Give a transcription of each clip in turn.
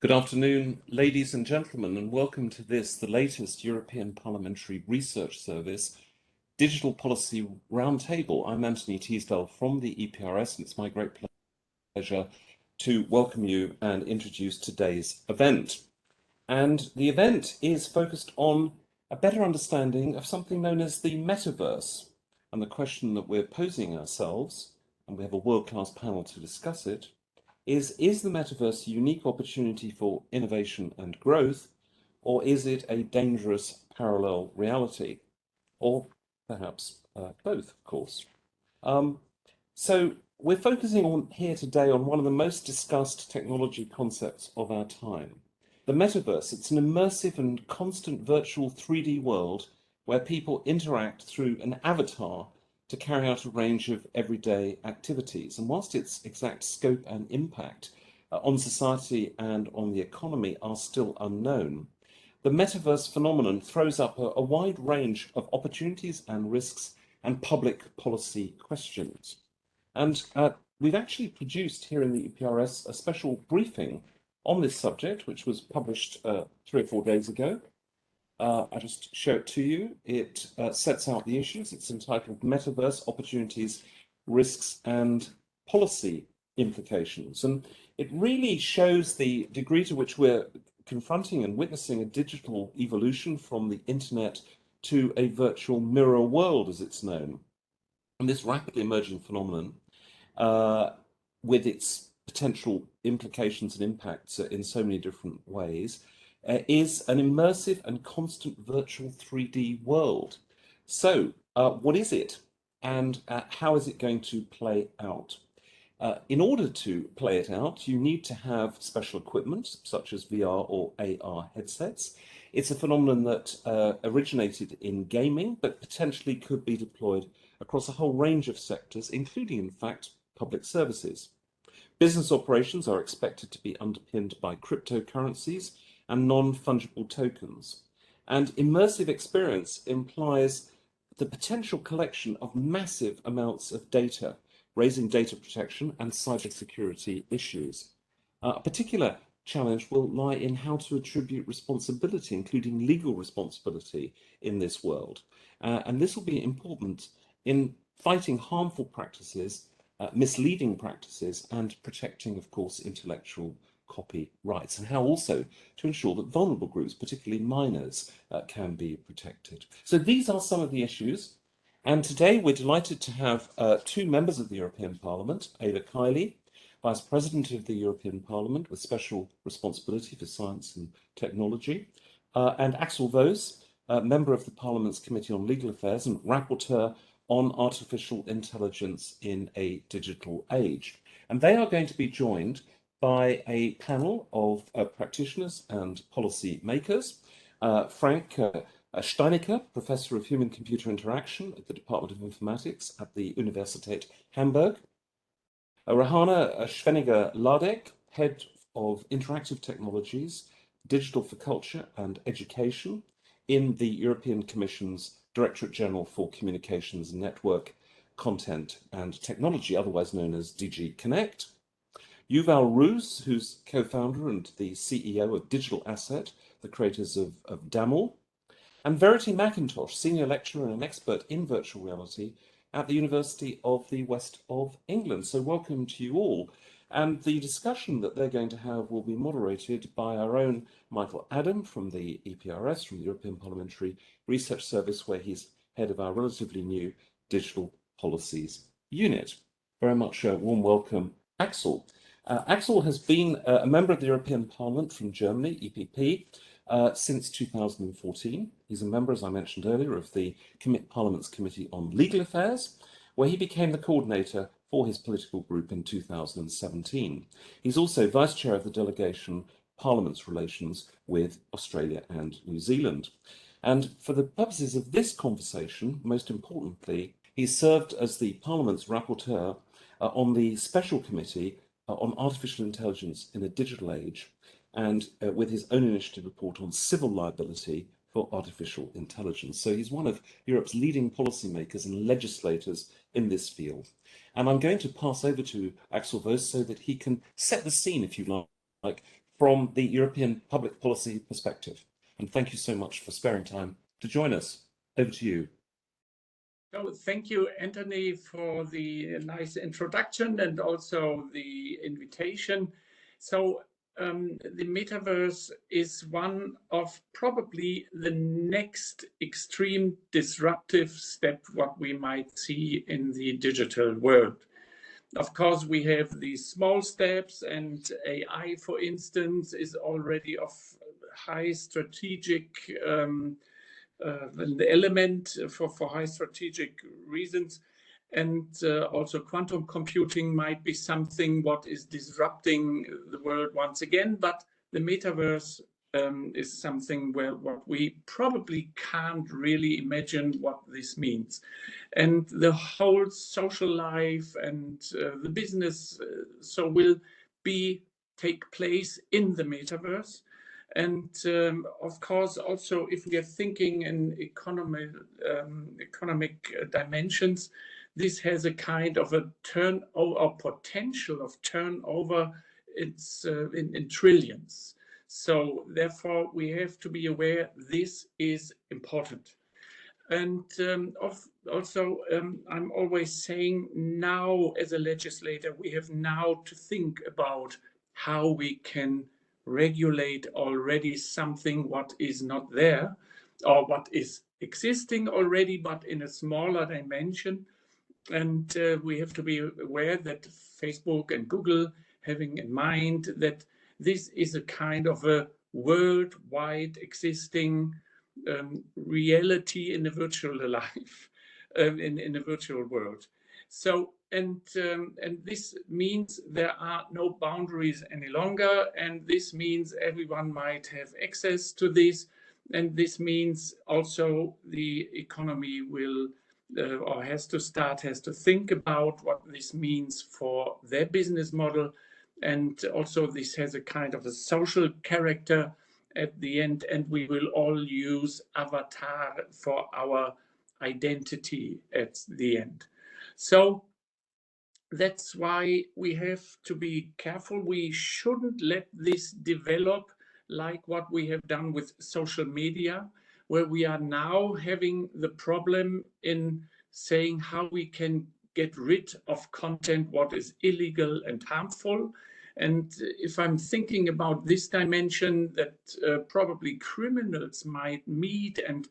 Good afternoon, ladies and gentlemen, and welcome to the latest European Parliamentary Research Service Digital Policy Roundtable. I'm Anthony Teasdale from the EPRS, and it's my great pleasure to welcome you and introduce today's event. And the event is focused on a better understanding of something known as the Metaverse. And the question that we're posing ourselves, and we have a world-class panel to discuss it, is the Metaverse a unique opportunity for innovation and growth, or is it a dangerous parallel reality? Or perhaps both, of course. So we're focusing on here today on one of the most discussed technology concepts of our time. The Metaverse, it's an immersive and constant virtual 3D world where people interact through an avatar to carry out a range of everyday activities. And whilst its exact scope and impact on society and on the economy are still unknown, the Metaverse phenomenon throws up a wide range of opportunities and risks and public policy questions. And we've actually produced here in the EPRS a special briefing on this subject, which was published 3 or 4 days ago. I'll just show it to you. It sets out the issues. It's entitled Metaverse Opportunities, Risks and Policy Implications. And it really shows the degree to which we're confronting and witnessing a digital evolution from the internet to a virtual mirror world, as it's known. And this rapidly emerging phenomenon, with its potential implications and impacts in so many different ways, is an immersive and constant virtual 3D world. So what is it, and how is it going to play out? In order to play it out, you need to have special equipment, such as VR or AR headsets. It's a phenomenon that originated in gaming, but potentially could be deployed across a whole range of sectors, including, in fact, public services. Business operations are expected to be underpinned by cryptocurrencies and non-fungible tokens. And immersive experience implies the potential collection of massive amounts of data, raising data protection and cybersecurity issues. A particular challenge will lie in how to attribute responsibility, including legal responsibility, in this world. And this will be important in fighting harmful practices, misleading practices, and protecting, of course, intellectual copyrights, and how also to ensure that vulnerable groups, particularly minors, can be protected. So these are some of the issues. And today we're delighted to have 2 members of the European Parliament, Eva KAILI, Vice President of the European Parliament with special responsibility for science and technology, and Axel VOSS, member of the Parliament's Committee on Legal Affairs and Rapporteur on Artificial Intelligence in a Digital Age. And they are going to be joined by a panel of practitioners and policy makers. Frank STEINICKE, Professor of Human-Computer Interaction at the Department of Informatics at the Universität Hamburg. Rehana SCHWINNINGER-LADAK, Head of Interactive Technologies, Digital for Culture and Education in the European Commission's Directorate General for Communications, Network, Content and Technology, otherwise known as DG CNECT. Yuval, who's co-founder and the CEO of Digital Asset, the creators of Daml, and Verity McINTOSH, senior lecturer and expert in virtual reality at the University of the West of England. So welcome to you all. And the discussion that they're going to have will be moderated by our own Michael Adam from the EPRS, from the European Parliamentary Research Service, where he's head of our relatively new Digital Policies Unit. Very much a warm welcome, Axel. Axel has been a member of the European Parliament from Germany, EPP, since 2014. He's a member, as I mentioned earlier, of the Parliament's Committee on Legal Affairs, where he became the coordinator for his political group in 2017. He's also vice chair of the delegation Parliament's relations with Australia and New Zealand. And for the purposes of this conversation, most importantly, he served as the Parliament's rapporteur on the Special Committee on Artificial Intelligence in a Digital Age, and with his own initiative report on civil liability for artificial intelligence. So he's one of Europe's leading policymakers and legislators in this field. And I'm going to pass over to Axel VOSS so that he can set the scene, if you like, from the European public policy perspective. And thank you so much for sparing time to join us. Over to you. So thank you, Anthony, for the nice introduction and also the invitation. So the metaverse is one of probably the next extreme disruptive step what we might see in the digital world. Of course, we have these small steps, and AI, for instance, is already of high strategic an element for high strategic reasons. And also quantum computing might be something what is disrupting the world once again, but the metaverse is something where what we probably can't really imagine what this means. And the whole social life and the business so will take place in the metaverse. And of course, also, if we are thinking in economic dimensions, this has a kind of a turnover potential of turnover. It's in trillions. So therefore, we have to be aware this is important. And also, I'm always saying now, as a legislator, we have now to think about how we can regulate already something what is not there or what is existing already, but in a smaller dimension. And we have to be aware that Facebook and Google having in mind that this is a kind of a worldwide existing reality in a virtual life, in a virtual world. So, and this means there are no boundaries any longer, and this means everyone might have access to this, and this means also the economy will or has to think about what this means for their business model, and also this has a kind of a social character at the end, and we will all use avatar for our identity at the end. So that's why we have to be careful. We shouldn't let this develop like what we have done with social media, where we are now having the problem in saying how we can get rid of content what is illegal and harmful. And if I'm thinking about this dimension that probably criminals might meet and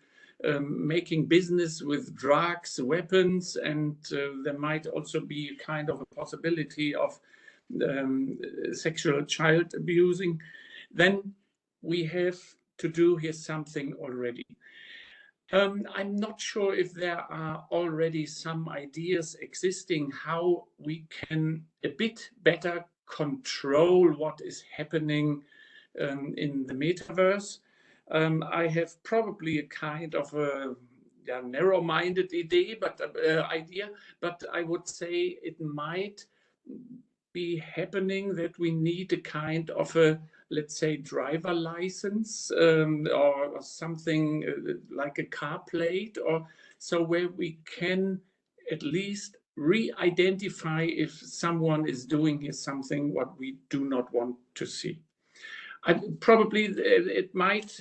making business with drugs, weapons, and there might also be a kind of a possibility of sexual child abusing, then we have to do here something already. I'm not sure if there are already some ideas existing how we can a bit better control what is happening in the metaverse. I have probably a kind of a narrow-minded idea, but I would say it might be happening that we need a kind of a, let's say, driver license or something like a car plate, or so where we can at least re-identify if someone is doing here something what we do not want to see. Probably it might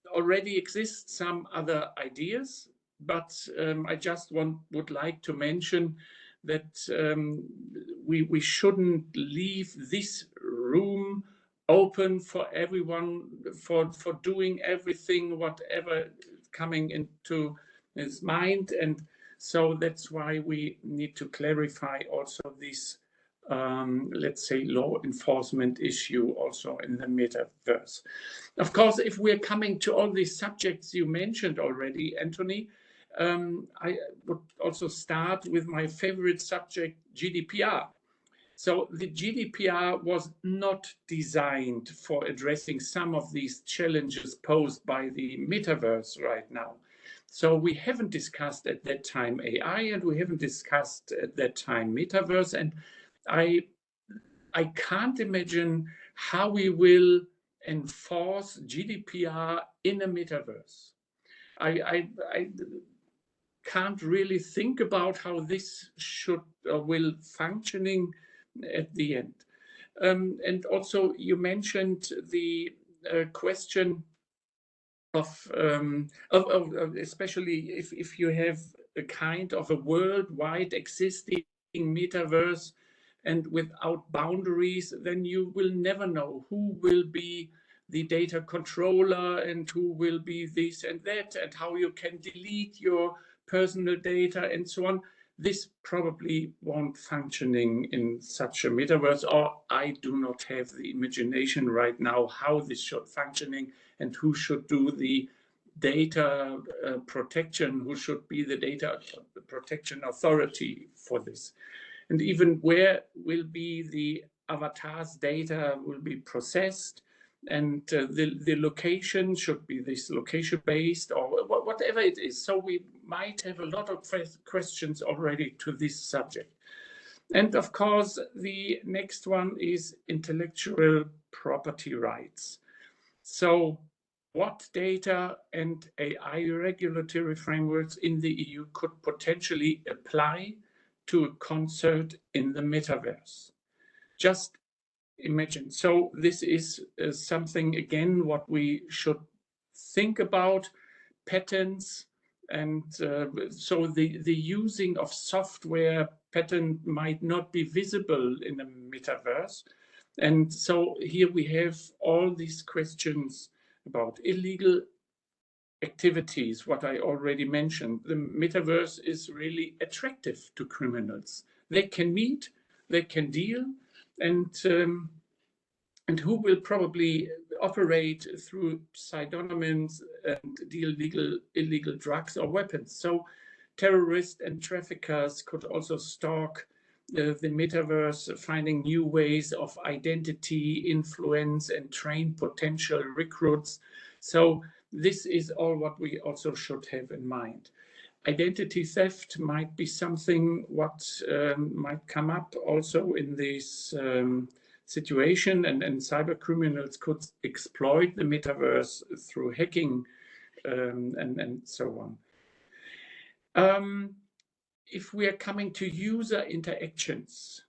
already exist some other ideas, but I just would like to mention that we shouldn't leave this room open for everyone for doing everything, whatever coming into his mind. And so that's why we need to clarify also this let's say, law enforcement issue also in the metaverse. Of course, if we're coming to all these subjects you mentioned already, Anthony, I would also start with my favorite subject, GDPR. So the GDPR was not designed for addressing some of these challenges posed by the metaverse right now. So we haven't discussed at that time AI, and we haven't discussed at that time metaverse, and I can't imagine how we will enforce GDPR in a metaverse. I can't really think about how this should or will functioning at the end. And also you mentioned the question of especially if you have a kind of a worldwide existing metaverse and without boundaries, then you will never know who will be the data controller and who will be this and that, and how you can delete your personal data and so on. This probably won't functioning in such a metaverse, or I do not have the imagination right now how this should functioning and who should do the data protection, who should be the data protection authority for this. And even where will be the avatar's data will be processed, and the location should be this location based or whatever it is. So we might have a lot of questions already to this subject. And of course, the next one is intellectual property rights. So what data and AI regulatory frameworks in the EU could potentially apply to a concert in the metaverse? Just imagine. So this is something, again, what we should think about, patents. And so the using of software patent might not be visible in a metaverse. And so here we have all these questions about illegal activities, what I already mentioned. The metaverse is really attractive to criminals. They can meet, they can deal, and who will probably operate through pseudonyms and deal illegal drugs or weapons. So terrorists and traffickers could also stalk the metaverse, finding new ways of identity, influence, and train potential recruits. So this is all what we also should have in mind. Identity theft might be something what might come up also in this situation, and cyber criminals could exploit the metaverse through hacking and so on. If we are coming to user interactions,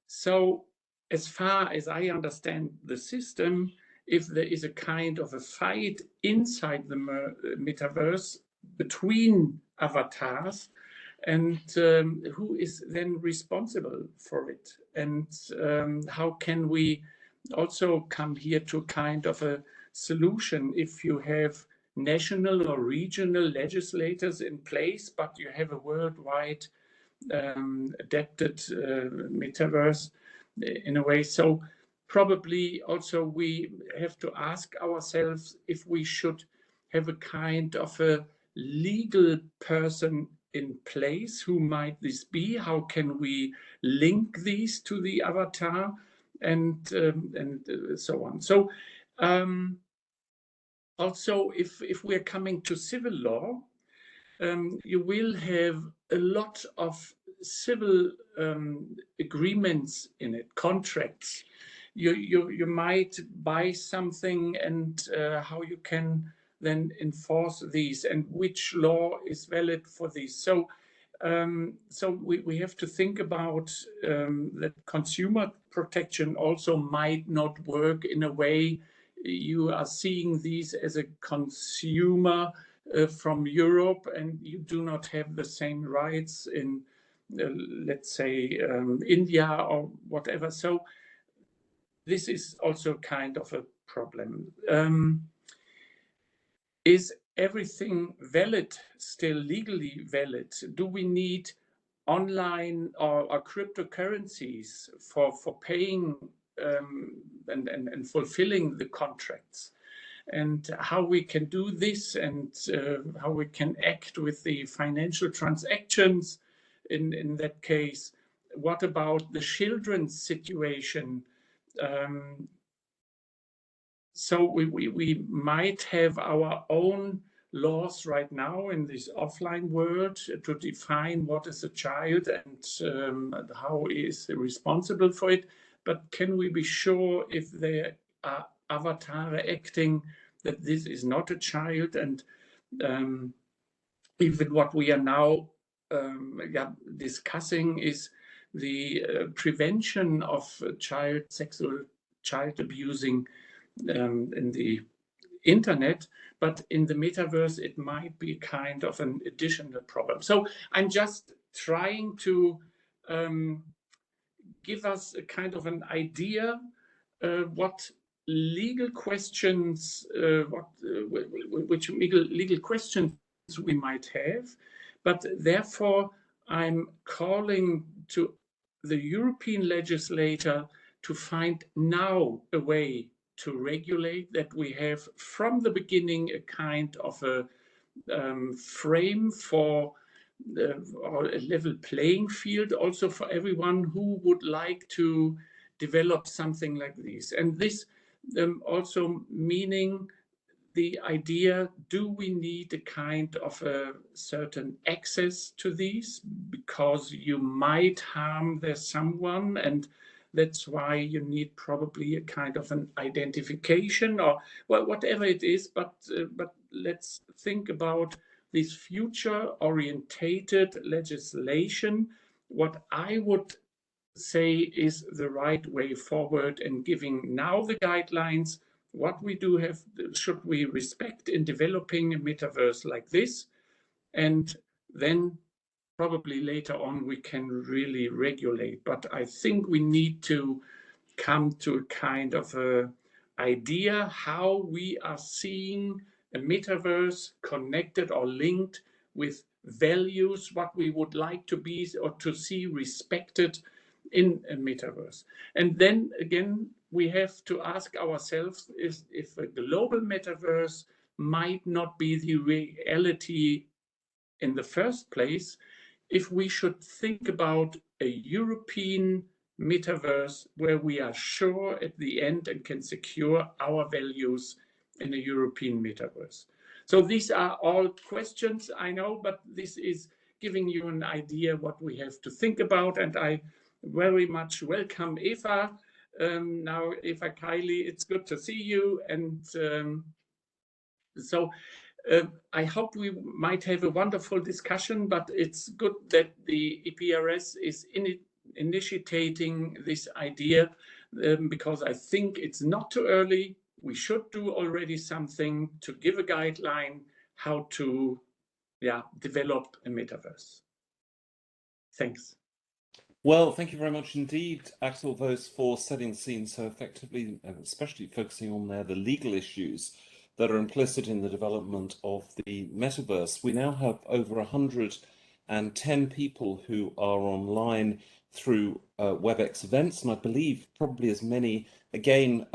so as far as I understand the system, if there is a kind of a fight inside the metaverse between avatars, and who is then responsible for it, and how can we also come here to kind of a solution if you have national or regional legislators in place, but you have a worldwide adapted metaverse in a way. So probably also we have to ask ourselves if we should have a kind of a legal person in place. Who might this be? How can we link these to the avatar, and so on. So also, if we're coming to civil law, you will have a lot of civil agreements in it, contracts. You might buy something, and how you can then enforce these, and which law is valid for these. So we have to think about that consumer protection also might not work in a way you are seeing these as a consumer from Europe, and you do not have the same rights in, let's say, India or whatever. So this is also kind of a problem. Is everything valid, still legally valid? Do we need online or cryptocurrencies for paying and fulfilling the contracts? And how we can do this, and how we can act with the financial transactions in that case. What about the children's situation? So we might have our own laws right now in this offline world to define what is a child and how is responsible for it. But can we be sure if there are avatar acting that this is not a child? And even what we are now discussing is the prevention of sexual child abusing in the internet, but in the metaverse it might be kind of an additional problem. So I'm just trying to give us a kind of an idea what legal questions, which legal questions we might have, but therefore I'm calling to the European legislator to find now a way to regulate, that we have from the beginning a kind of a frame for or a level playing field also for everyone who would like to develop something like this. And this also meaning the idea, do we need a kind of a certain access to these because you might harm someone, and that's why you need probably a kind of an identification or well, whatever it is, but let's think about this future orientated legislation. What I would say is the right way forward, and giving now the guidelines, what we do have, should we respect in developing a metaverse like this, and then probably later on we can really regulate. But I think we need to come to a kind of a idea how we are seeing a metaverse connected or linked with values, what we would like to be or to see respected in a metaverse. And then again, we have to ask ourselves if a global metaverse might not be the reality in the first place, if we should think about a European metaverse where we are sure at the end and can secure our values in a European metaverse. So these are all questions, I know, but this is giving you an idea what we have to think about. And I very much welcome Eva. Now, Eva KAILI, it's good to see you. And I hope we might have a wonderful discussion, but it's good that the EPRS is initiating this idea because I think it's not too early. We should do already something to give a guideline how to develop a metaverse. Thanks. Well, thank you very much indeed, Axel VOSS, for setting the scene so effectively, and especially focusing on the legal issues that are implicit in the development of the metaverse. We now have over 110 people who are online through WebEx events, and I believe probably as many again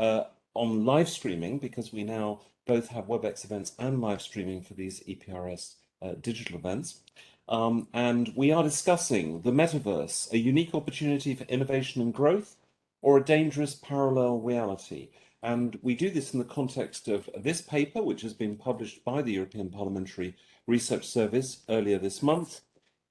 on live streaming, because we now both have WebEx events and live streaming for these EPRS digital events. And we are discussing the metaverse, a unique opportunity for innovation and growth, or a dangerous parallel reality. And we do this in the context of this paper, which has been published by the European Parliamentary Research Service earlier this month,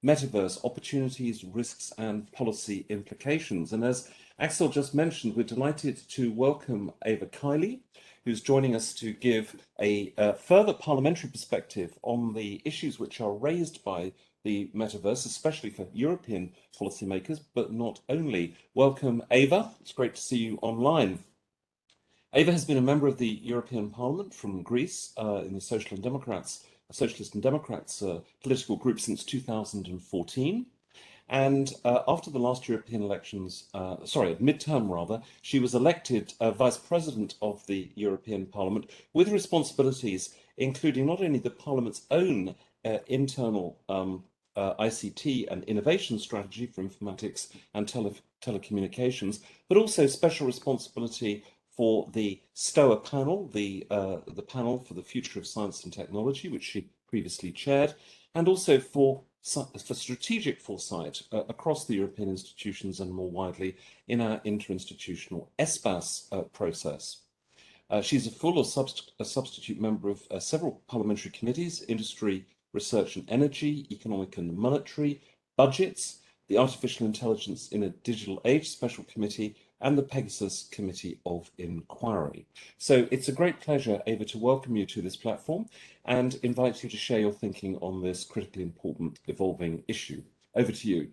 Metaverse, Opportunities, Risks and Policy Implications. And as Axel just mentioned, we're delighted to welcome Eva KAILI, who's joining us to give a further parliamentary perspective on the issues which are raised by the metaverse, especially for European policymakers, but not only. Welcome, Eva. It's great to see you online. Eva has been a member of the European Parliament from Greece in the Socialist and Democrats political group since 2014. And after the last European elections, midterm rather, she was elected Vice President of the European Parliament with responsibilities including not only the Parliament's own internal ICT and innovation strategy for informatics and telecommunications, but also special responsibility for the STOA panel, the panel for the future of science and technology, which she previously chaired, and also for strategic foresight across the European institutions and more widely in our interinstitutional ESPAS process. She's a full or substitute member of several parliamentary committees: industry, research and energy, economic and monetary, budgets, the Artificial Intelligence in a Digital Age Special Committee, and the Pegasus Committee of Inquiry. So it's a great pleasure, Eva, to welcome you to this platform and invite you to share your thinking on this critically important evolving issue. Over to you.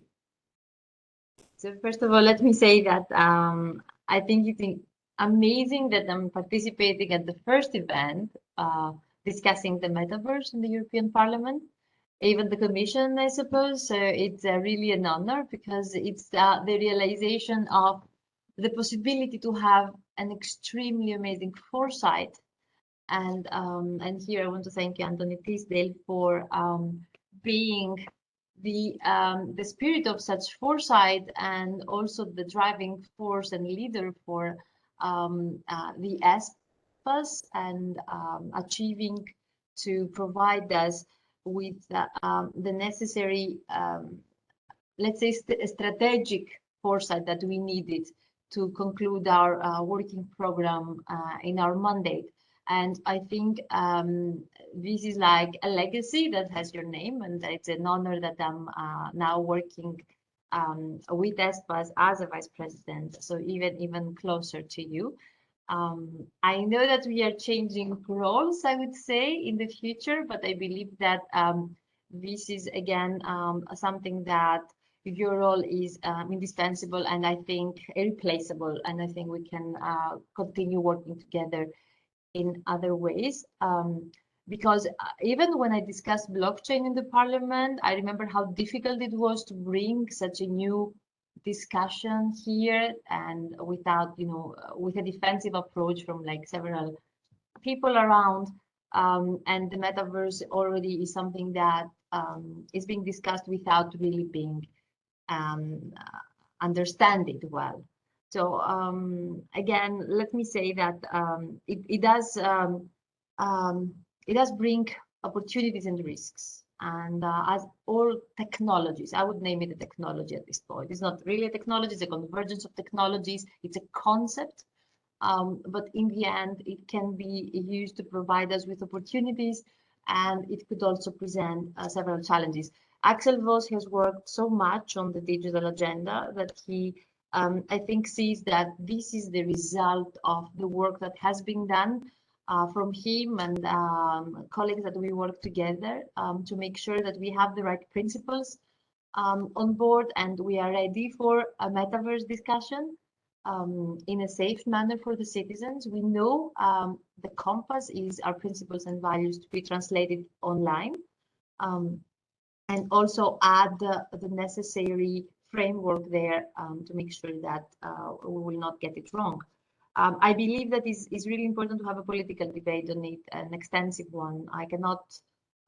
So first of all, let me say that I think it's amazing that I'm participating at the first event discussing the metaverse in the European Parliament, even the Commission, I suppose. So it's really an honor because it's the realization of the possibility to have an extremely amazing foresight. And here I want to thank you, Anthony Teasdale, for being the spirit of such foresight and also the driving force and leader for the SPAS and achieving to provide us with the necessary, let's say, strategic foresight that we needed to conclude our working program in our mandate. And I think this is like a legacy that has your name, and it's an honor that I'm now working with ESPAS as a vice president, so even closer to you. I know that we are changing roles, I would say, in the future, but I believe that this is again something that your role is indispensable and I think irreplaceable, and I think we can continue working together in other ways. Because even when I discussed blockchain in the parliament, I remember how difficult it was to bring such a new discussion here and without, with a defensive approach from like several people around. And the metaverse already is something that is being discussed without really being understand it well. So again, let me say that it does bring opportunities and risks. And as all technologies, I would name it a technology at this point. It's not really a technology, it's a convergence of technologies. It's a concept, but in the end, it can be used to provide us with opportunities, and it could also present several challenges. Axel VOSS has worked so much on the digital agenda that he I think sees that this is the result of the work that has been done from him and colleagues that we work together to make sure that we have the right principles on board and we are ready for a metaverse discussion in a safe manner for the citizens. We know the compass is our principles and values to be translated online and also add the necessary framework there to make sure that we will not get it wrong. I believe that it's really important to have a political debate on it, an extensive one. I cannot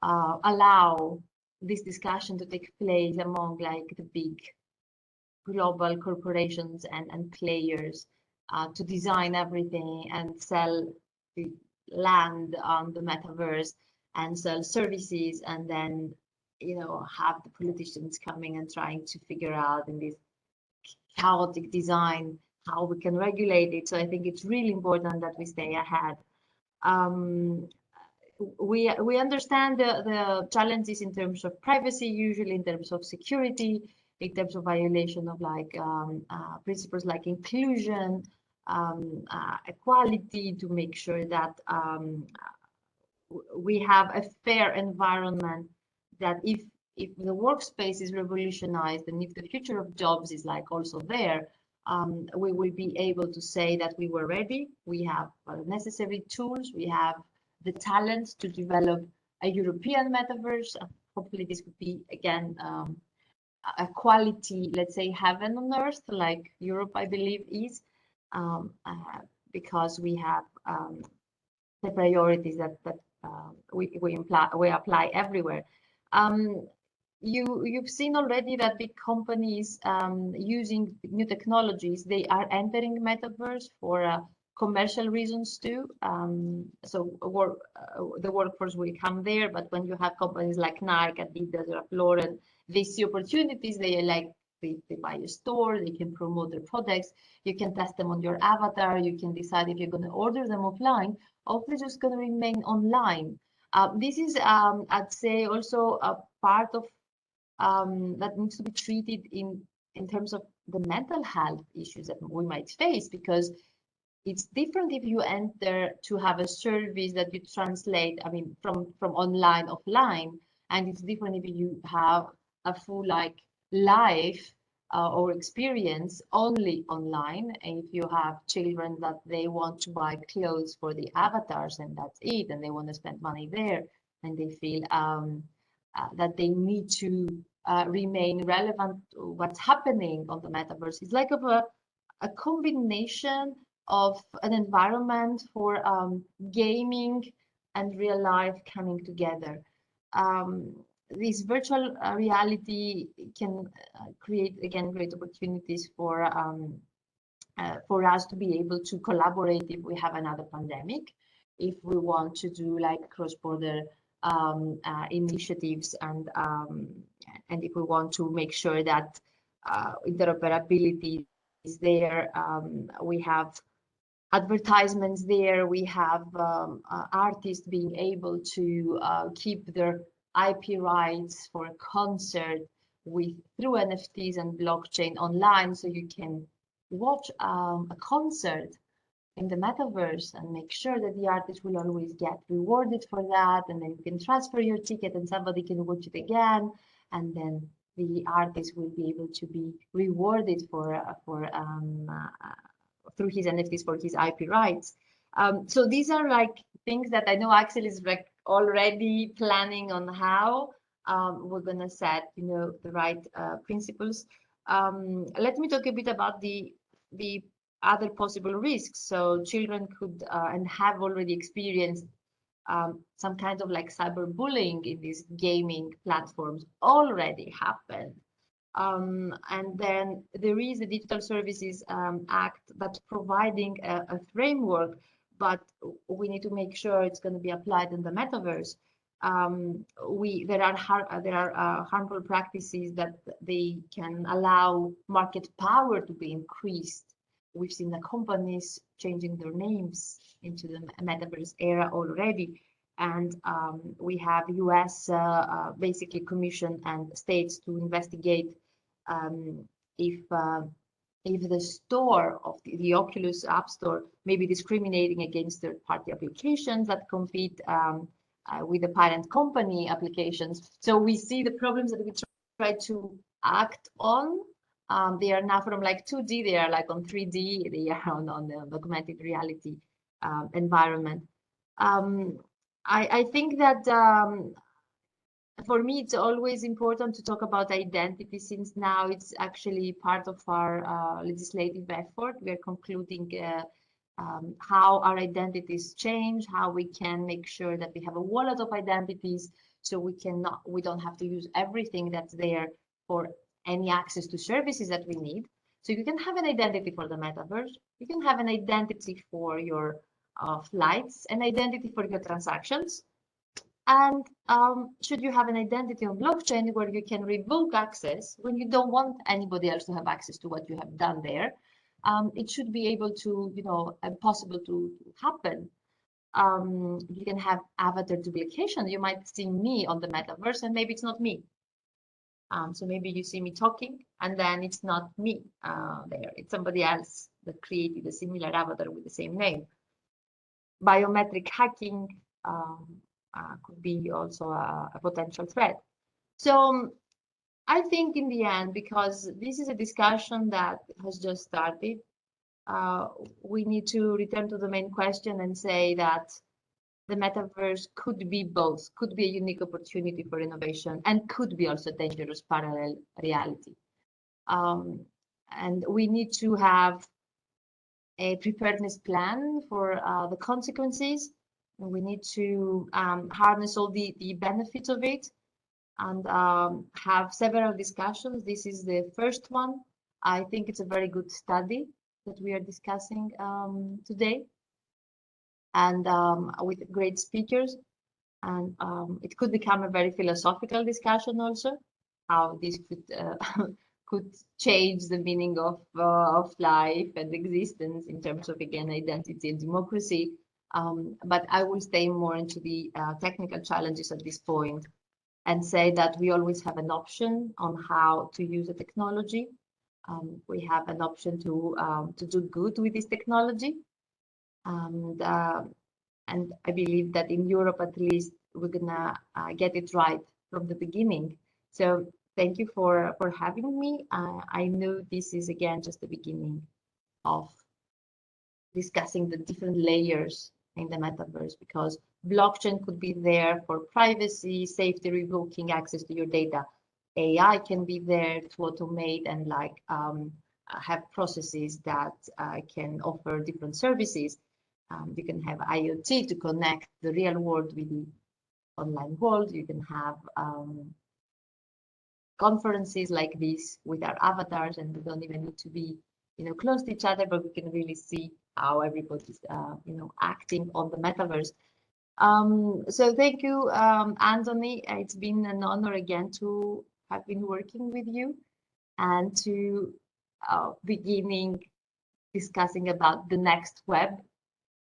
allow this discussion to take place among like the big global corporations and players to design everything and sell the land on the metaverse and sell services and then have the politicians coming and trying to figure out in this chaotic design how we can regulate it. So I think it's really important that we stay ahead. We understand the challenges in terms of privacy, usually in terms of security, in terms of violation of like principles like inclusion, equality, to make sure that we have a fair environment, that if the workspace is revolutionized and if the future of jobs is like also there, we will be able to say that we were ready. We have necessary tools. We have the talent to develop a European metaverse. Hopefully this would be again a quality, let's say, heaven on earth, like Europe, I believe, is, because we have the priorities that we apply everywhere. You've seen already that big companies using new technologies, they are entering metaverse for commercial reasons too. So the workforce will come there, but when you have companies like Nike, Adidas, or Lauren, they see opportunities. They buy a store, they can promote their products, you can test them on your avatar, you can decide if you're going to order them offline or if they're just going to remain online. This is, I'd say, also a part of that needs to be treated in terms of the mental health issues that we might face, because it's different if you enter to have a service that you translate, I mean, from online offline, and it's different if you have a full like life or experience only online. If you have children that they want to buy clothes for the avatars and that's it, and they want to spend money there, and they feel that they need to remain relevant to what's happening on the metaverse. It's like a combination of an environment for gaming and real life coming together. This virtual reality can create, again, great opportunities for us to be able to collaborate if we have another pandemic, if we want to do like cross-border initiatives, and if we want to make sure that interoperability is there. We have advertisements there, we have artists being able to keep their IP rights for a concert through NFTs and blockchain online, so you can watch a concert in the metaverse and make sure that the artist will always get rewarded for that, and then you can transfer your ticket and somebody can watch it again, and then the artist will be able to be rewarded through his NFTs for his IP rights. So these are like things that I know Axel is like already planning on how we're gonna set, the right principles. Let me talk a bit about the other possible risks. So children could and have already experienced some kind of like cyberbullying in these gaming platforms already happened. And then there is the Digital Services Act that's providing a framework, but we need to make sure it's going to be applied in the metaverse. There are harmful practices that they can allow market power to be increased. We've seen the companies changing their names into the metaverse era already. And we have US basically commission and states to investigate if the store of the Oculus App Store may be discriminating against third-party applications that compete with the parent company applications. So we see the problems that we try to act on. They are now from like 2D, they are like on 3D, they are on the augmented reality environment. I think that for me, it's always important to talk about identity, since now it's actually part of our legislative effort. We are concluding how our identities change, how we can make sure that we have a wallet of identities, so we don't have to use everything that's there for any access to services that we need. So you can have an identity for the metaverse, you can have an identity for your flights, an identity for your transactions. And should you have an identity on blockchain where you can revoke access when you don't want anybody else to have access to what you have done there, it should be able to, possible to happen. You can have avatar duplication. You might see me on the metaverse and maybe it's not me. So maybe you see me talking and then it's not me there. It's somebody else that created a similar avatar with the same name. Biometric hacking could be also a potential threat. So I think in the end, because this is a discussion that has just started, we need to return to the main question and say that the metaverse could be both, could be a unique opportunity for innovation and could be also dangerous parallel reality. And we need to have a preparedness plan for the consequences. We need to harness all the benefits of it and have several discussions. This is the first one. I think it's a very good study that we are discussing today, and with great speakers. And it could become a very philosophical discussion also, how this could change the meaning of life and existence in terms of, again, identity and democracy. But I will stay more into the technical challenges at this point and say that we always have an option on how to use the technology. We have an option to do good with this technology. And I believe that in Europe, at least, we're gonna get it right from the beginning. So thank you for having me. I know this is again just the beginning of discussing the different layers in the metaverse, because blockchain could be there for privacy, safety, revoking access to your data. AI can be there to automate and have processes that can offer different services. You can have IoT to connect the real world with the online world. You can have conferences like this with our avatars, and we don't even need to be, close to each other, but we can really see how everybody's, acting on the metaverse. So thank you, Anthony. It's been an honor again to have been working with you and to beginning discussing about the next web.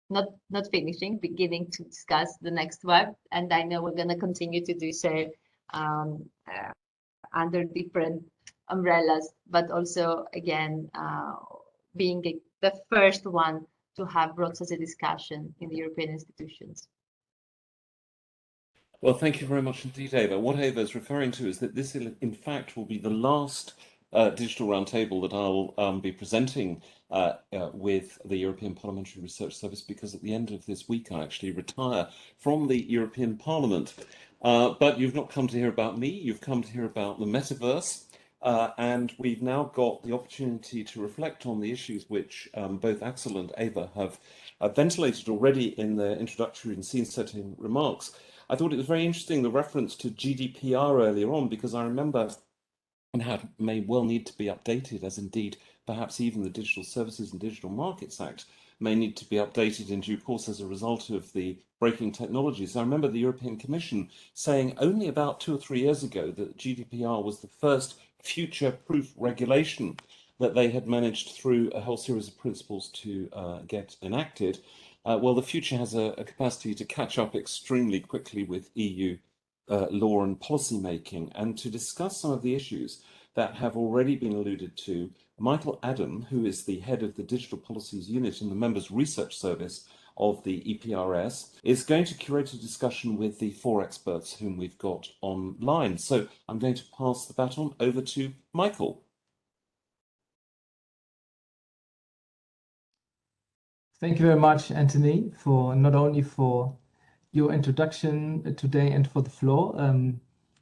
Not finishing, beginning to discuss the next web, and I know we're going to continue to do so under different umbrellas, but also again being the first one to have ROOZ as a discussion in the European institutions. Well, thank you very much indeed, Eva. What Eva is referring to is that this, in fact, will be the last digital roundtable that I'll be presenting with the European Parliamentary Research Service, because at the end of this week I actually retire from the European Parliament. But you've not come to hear about me, you've come to hear about the metaverse, and we've now got the opportunity to reflect on the issues which both Axel and Eva have ventilated already in their introductory and scene-setting remarks. I thought it was very interesting, the reference to GDPR earlier on, because I remember, and how it may well need to be updated, as indeed perhaps even the Digital Services and Digital Markets Act may need to be updated in due course as a result of the breaking technologies. I remember the European Commission saying only about 2 or 3 years ago that GDPR was the first future-proof regulation that they had managed through a whole series of principles to get enacted. Well, the future has a capacity to catch up extremely quickly with EU law and policy making. And to discuss some of the issues that have already been alluded to, Michael Adam, who is the head of the Digital Policies Unit in the Members Research Service of the EPRS, is going to curate a discussion with the 4 experts whom we've got online. So I'm going to pass the baton over to Michael. Thank you very much, Anthony, for not only for your introduction today and for the floor,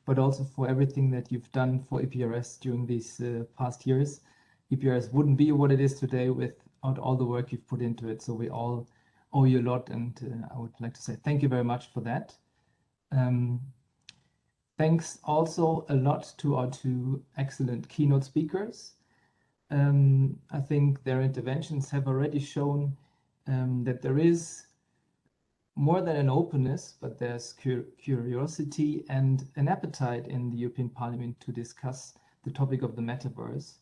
but also for everything that you've done for EPRS during these past years. EPRS wouldn't be what it is today without all the work you've put into it. So we all owe you a lot, and I would like to say thank you very much for that. Thanks also a lot to our 2 excellent keynote speakers. I think their interventions have already shown that there is more than an openness, but there's curiosity and an appetite in the European Parliament to discuss the topic of the metaverse.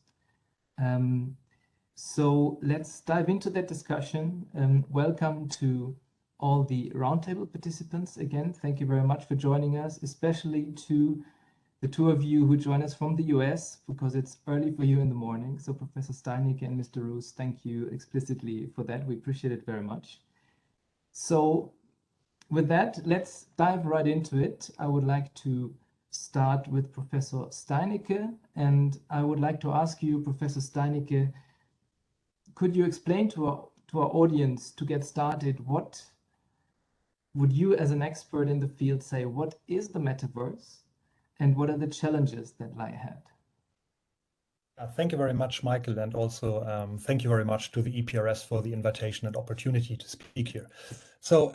So let's dive into that discussion. Welcome to all the roundtable participants. Again, thank you very much for joining us, especially to the 2 of you who join us from the US, because it's early for you in the morning. So Professor STEINICKE and Mr. ROOZ, thank you explicitly for that. We appreciate it very much. So with that, let's dive right into it. I would like to start with Professor STEINICKE, and I would like to ask you, Professor STEINICKE, could you explain to our audience, to get started, what would you as an expert in the field say, what is the metaverse? And what are the challenges that lie ahead? Thank you very much, Michael, and also thank you very much to the EPRS for the invitation and opportunity to speak here. So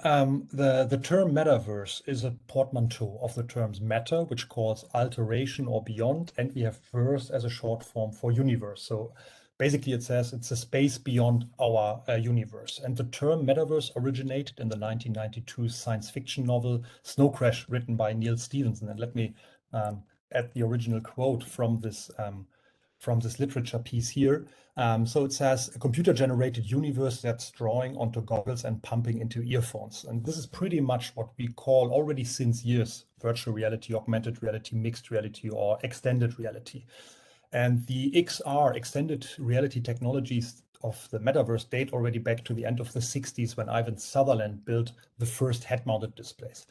the term metaverse is a portmanteau of the terms meta, which calls alteration or beyond, and we have verse as a short form for universe. So basically it says it's a space beyond our universe. And the term metaverse originated in the 1992 science fiction novel Snow Crash, written by Neil Stephenson. And let me add the original quote from this literature piece here. So it says, a computer-generated universe that's drawing onto goggles and pumping into earphones. And this is pretty much what we call already since years virtual reality, augmented reality, mixed reality, or extended reality. And the XR, extended reality technologies of the metaverse date already back to the end of the 60s when Ivan Sutherland built the first head-mounted displays.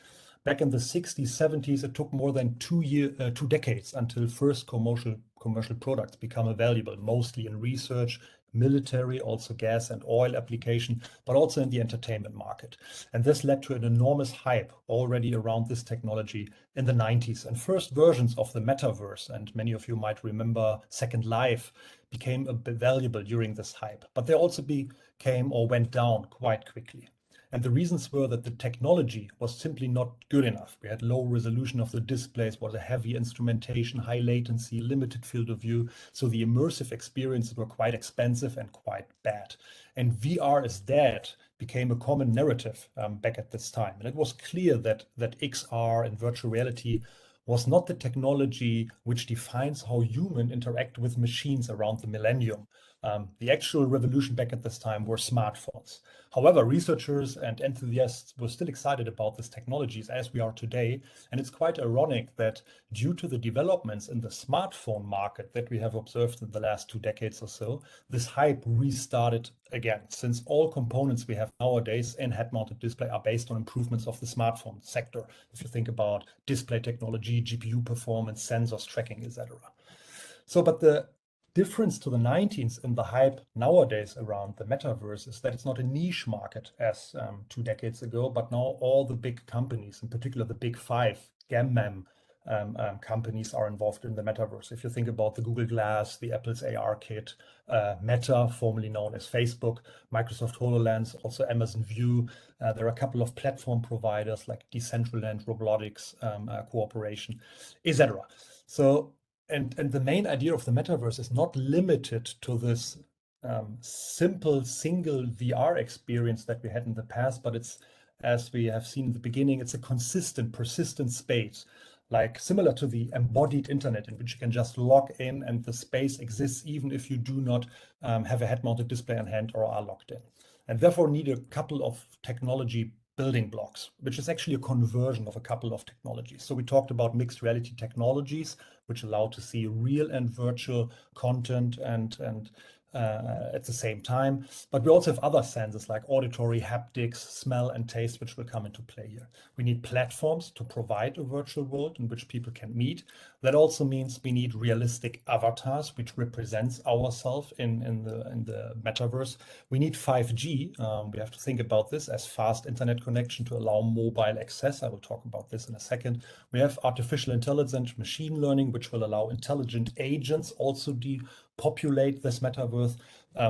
Back in the 60s, 70s, it took more than 2 decades until first commercial products become available, mostly in research, military, also gas and oil application, but also in the entertainment market. And this led to an enormous hype already around this technology in the 90s. And first versions of the metaverse, and many of you might remember Second Life, became valuable during this hype, but they also became or went down quite quickly. And the reasons were that the technology was simply not good enough. We had low resolution of the displays, was a heavy instrumentation, high latency, limited field of view. So the immersive experiences were quite expensive and quite bad. And VR is dead became a common narrative back at this time. And it was clear that XR and virtual reality was not the technology which defines how humans interact with machines around the millennium. The actual revolution back at this time were smartphones. However, researchers and enthusiasts were still excited about these technologies as we are today. And it's quite ironic that due to the developments in the smartphone market that we have observed in the last 2 decades or so, this hype restarted again, since all components we have nowadays in head-mounted display are based on improvements of the smartphone sector. If you think about display technology, GPU performance, sensors, tracking, etc. So, but the difference to the 90s in the hype nowadays around the metaverse is that it's not a niche market as 2 decades ago, but now all the big companies, in particular the big 5 GAM companies, are involved in the metaverse. If you think about the Google Glass, the Apple's AR kit, Meta, formerly known as Facebook, Microsoft HoloLens, also Amazon View. There are a couple of platform providers like Decentraland, Roblotics, Cooperation, etc. So, and the main idea of the metaverse is not limited to this simple single VR experience that we had in the past, but it's, as we have seen in the beginning, it's a consistent, persistent space, like similar to the embodied internet, in which you can just log in and the space exists even if you do not have a head-mounted display on hand or are logged in. And therefore need a couple of technology building blocks, which is actually a conversion of a couple of technologies. So we talked about mixed reality technologies, which allow to see real and virtual content and at the same time. But we also have other senses like auditory, haptics, smell and taste, which will come into play here. We need platforms to provide a virtual world in which people can meet. That also means we need realistic avatars, which represents ourselves in the metaverse. We need 5G. We have to think about this as fast internet connection to allow mobile access. I will talk about this in a second. We have artificial intelligence, machine learning, which will allow intelligent agents also to populate this metaverse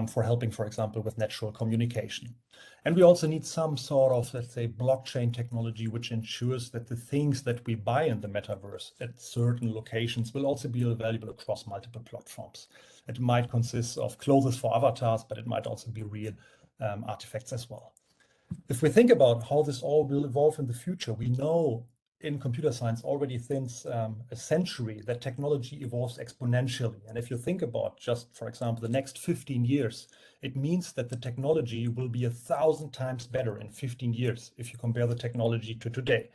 for helping, for example, with natural communication. And we also need some sort of, let's say, blockchain technology, which ensures that the things that we buy in the metaverse at certain locations will also be available across multiple platforms. It might consist of clothes for avatars, but it might also be real artifacts as well. If we think about how this all will evolve in the future, we know in computer science already since a century that technology evolves exponentially. And if you think about just, for example, the next 15 years, it means that the technology will be 1,000 times better in 15 years if you compare the technology to today.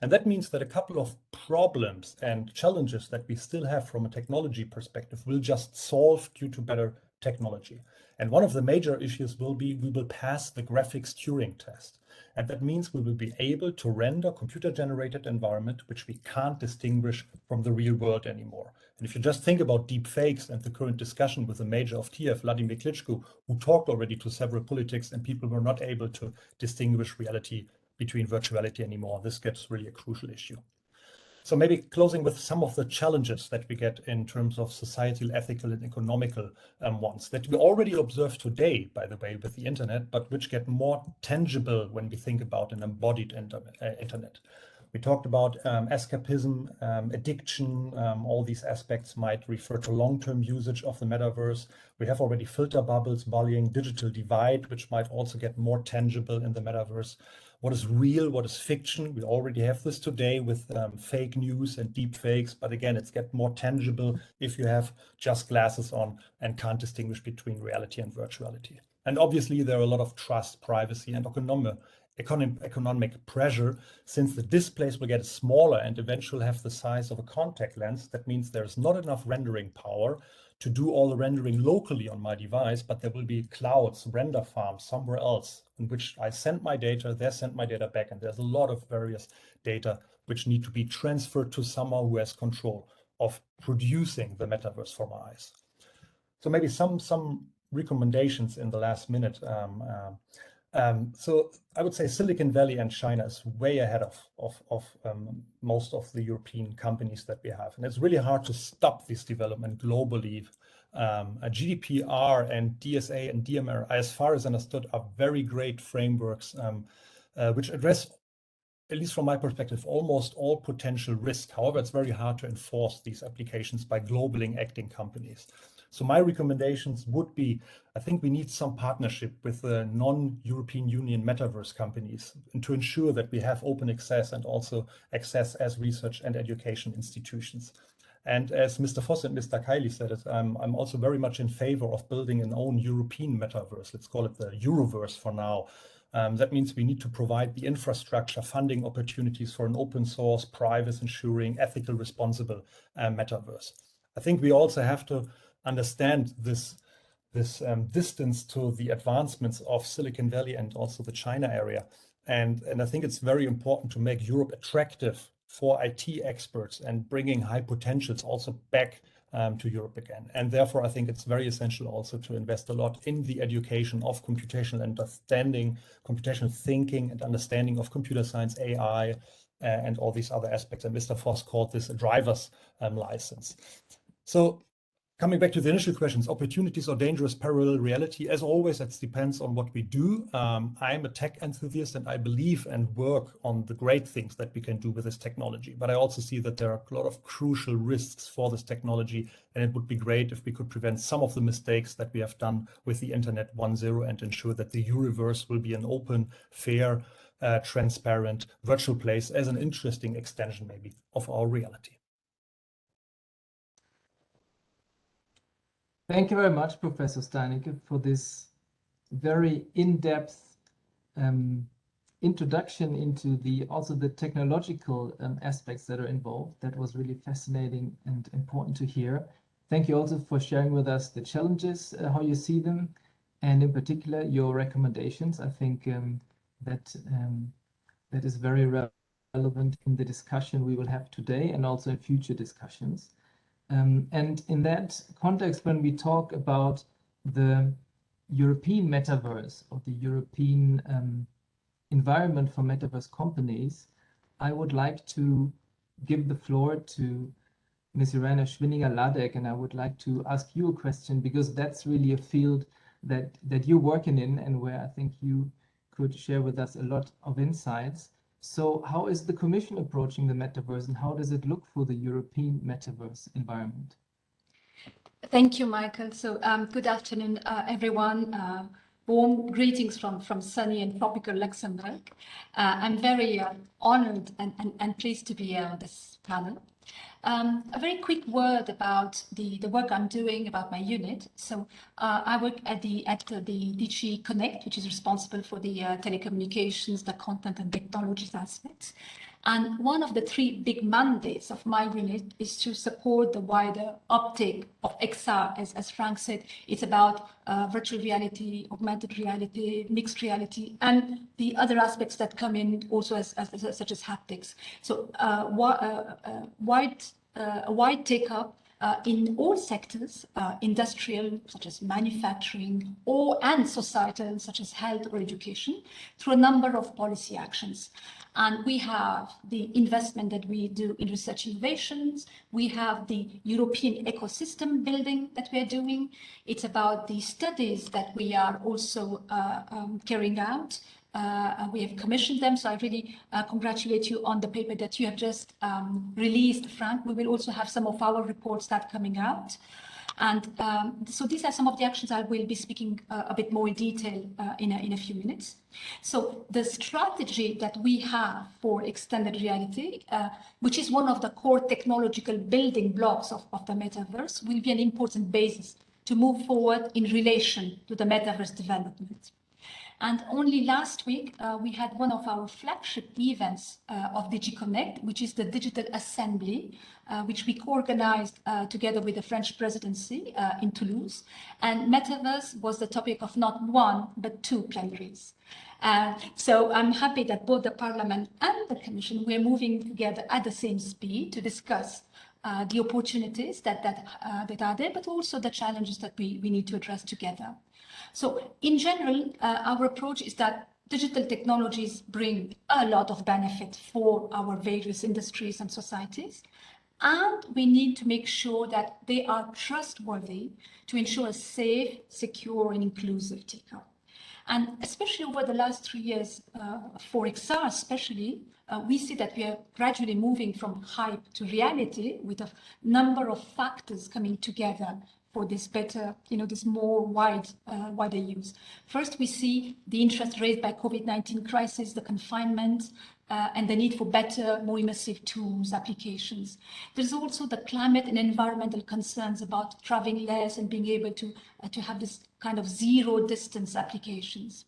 And that means that a couple of problems and challenges that we still have from a technology perspective will just solve due to better technology. And one of the major issues will be we will pass the graphics Turing test. And that means we will be able to render computer-generated environment which we can't distinguish from the real world anymore. And if you just think about deep fakes and the current discussion with the major of TF, Vladimir Klitschko, who talked already to several politics and people were not able to distinguish reality between virtuality anymore, this gets really a crucial issue. So maybe closing with some of the challenges that we get in terms of societal, ethical, and economical ones that we already observe today, by the way, with the internet, but which get more tangible when we think about an embodied internet. We talked about escapism, addiction, all these aspects might refer to long-term usage of the metaverse. We have already filter bubbles, bullying, digital divide, which might also get more tangible in the metaverse. What is real, what is fiction? We already have this today with fake news and deep fakes, but again, it's get more tangible if you have just glasses on and can't distinguish between reality and virtuality. And obviously there are a lot of trust, privacy, and economic pressure, since the displays will get smaller and eventually have the size of a contact lens. That means there's not enough rendering power to do all the rendering locally on my device, but there will be clouds, render farms somewhere else in which I send my data, they send my data back, and there's a lot of various data which need to be transferred to someone who has control of producing the metaverse for my eyes. So maybe some recommendations in the last minute. So I would say Silicon Valley and China is way ahead of most of the European companies that we have. And it's really hard to stop this development globally. GDPR and DSA and DMR, as far as understood, are very great frameworks which address, at least from my perspective, almost all potential risk. However, it's very hard to enforce these applications by globally acting companies. So my recommendations would be, I think we need some partnership with the non-European Union metaverse companies and to ensure that we have open access and also access as research and education institutions. And as Mr. Voss and Mr. KAILI said it, I'm also very much in favor of building an own European metaverse. Let's call it the Euroverse for now. That means we need to provide the infrastructure, funding opportunities for an open source, privacy ensuring, ethical, responsible metaverse. I think we also have to understand this distance to the advancements of Silicon Valley and also the China area. And I think it's very important to make Europe attractive for IT experts and bringing high potentials also back to Europe again. And therefore, I think it's very essential also to invest a lot in the education of computational understanding, computational thinking and understanding of computer science, AI, and all these other aspects. And Mr. Voss called this a driver's license. So coming back to the initial questions, opportunities or dangerous parallel reality, as always, that depends on what we do. I'm a tech enthusiast and I believe and work on the great things that we can do with this technology. But I also see that there are a lot of crucial risks for this technology. And it would be great if we could prevent some of the mistakes that we have done with the Internet 1.0 and ensure that the Universe will be an open, fair, transparent virtual place as an interesting extension maybe of our reality. Thank you very much, Professor STEINICKE, for this very in-depth introduction into also the technological aspects that are involved. That was really fascinating and important to hear. Thank you also for sharing with us the challenges, how you see them, and in particular your recommendations. I think that is very relevant in the discussion we will have today and also in future discussions. And in that context, when we talk about the European metaverse or the European environment for metaverse companies, I would like to give the floor to Ms. Rehana Schwinninger-LADAK, and I would like to ask you a question because that's really a field that you're working in and where I think you could share with us a lot of insights. So how is the Commission approaching the metaverse and how does it look for the European metaverse environment? Thank you, Michael. So good afternoon, everyone. Warm greetings from sunny and tropical Luxembourg. I'm very honored and pleased to be on this panel. A very quick word about the work I'm doing, about my unit. So I work at the DG CNECT, which is responsible for the telecommunications, the content and technologies aspects. And one of the three big mandates of my unit is to support the wider uptake of XR. As Frank said, it's about virtual reality, augmented reality, mixed reality, and the other aspects that come in also such as haptics. So a wide take-up in all sectors, industrial, such as manufacturing, and societal, such as health or education, through a number of policy actions. And we have the investment that we do in research innovations. We have the European ecosystem building that we are doing. It's about the studies that we are also carrying out. We have commissioned them, so I really congratulate you on the paper that you have just released, Frank. We will also have some of our reports that coming out. And so these are some of the actions I will be speaking a bit more in detail in a few minutes. So the strategy that we have for extended reality, which is one of the core technological building blocks of the metaverse, will be an important basis to move forward in relation to the metaverse development. And only last week, we had one of our flagship events of CNECT, which is the Digital Assembly, which we co-organized together with the French presidency in Toulouse. And Metaverse was the topic of not one, but 2 plenaries. So I'm happy that both the Parliament and the Commission were moving together at the same speed to discuss the opportunities that are there, but also the challenges that we need to address together. So in general, our approach is that digital technologies bring a lot of benefit for our various industries and societies. And we need to make sure that they are trustworthy to ensure a safe, secure, and inclusive take-up. And especially over the last 3 years, for XR especially, we see that we are gradually moving from hype to reality with a number of factors coming together for this better, this more wider use. First, we see the interest raised by COVID-19 crisis, the confinement, and the need for better, more immersive tools, applications. There's also the climate and environmental concerns about traveling less and being able to have this kind of zero distance applications.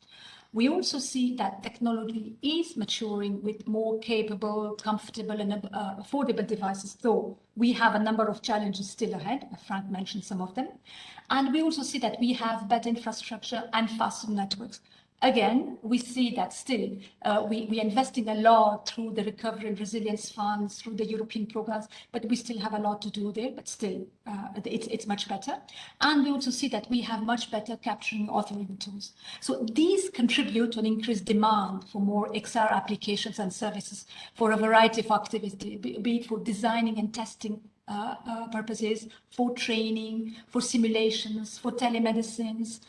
We also see that technology is maturing with more capable, comfortable, and affordable devices, though we have a number of challenges still ahead. Frank mentioned some of them. And we also see that we have better infrastructure and faster networks. Again, we see that still we are investing a lot through the Recovery and Resilience Funds, through the European programs, but we still have a lot to do there, but still it's much better. And we also see that we have much better capturing authoring tools. So these contribute to an increased demand for more XR applications and services for a variety of activities, be it for designing and testing purposes, for training, for simulations, for telemedicines.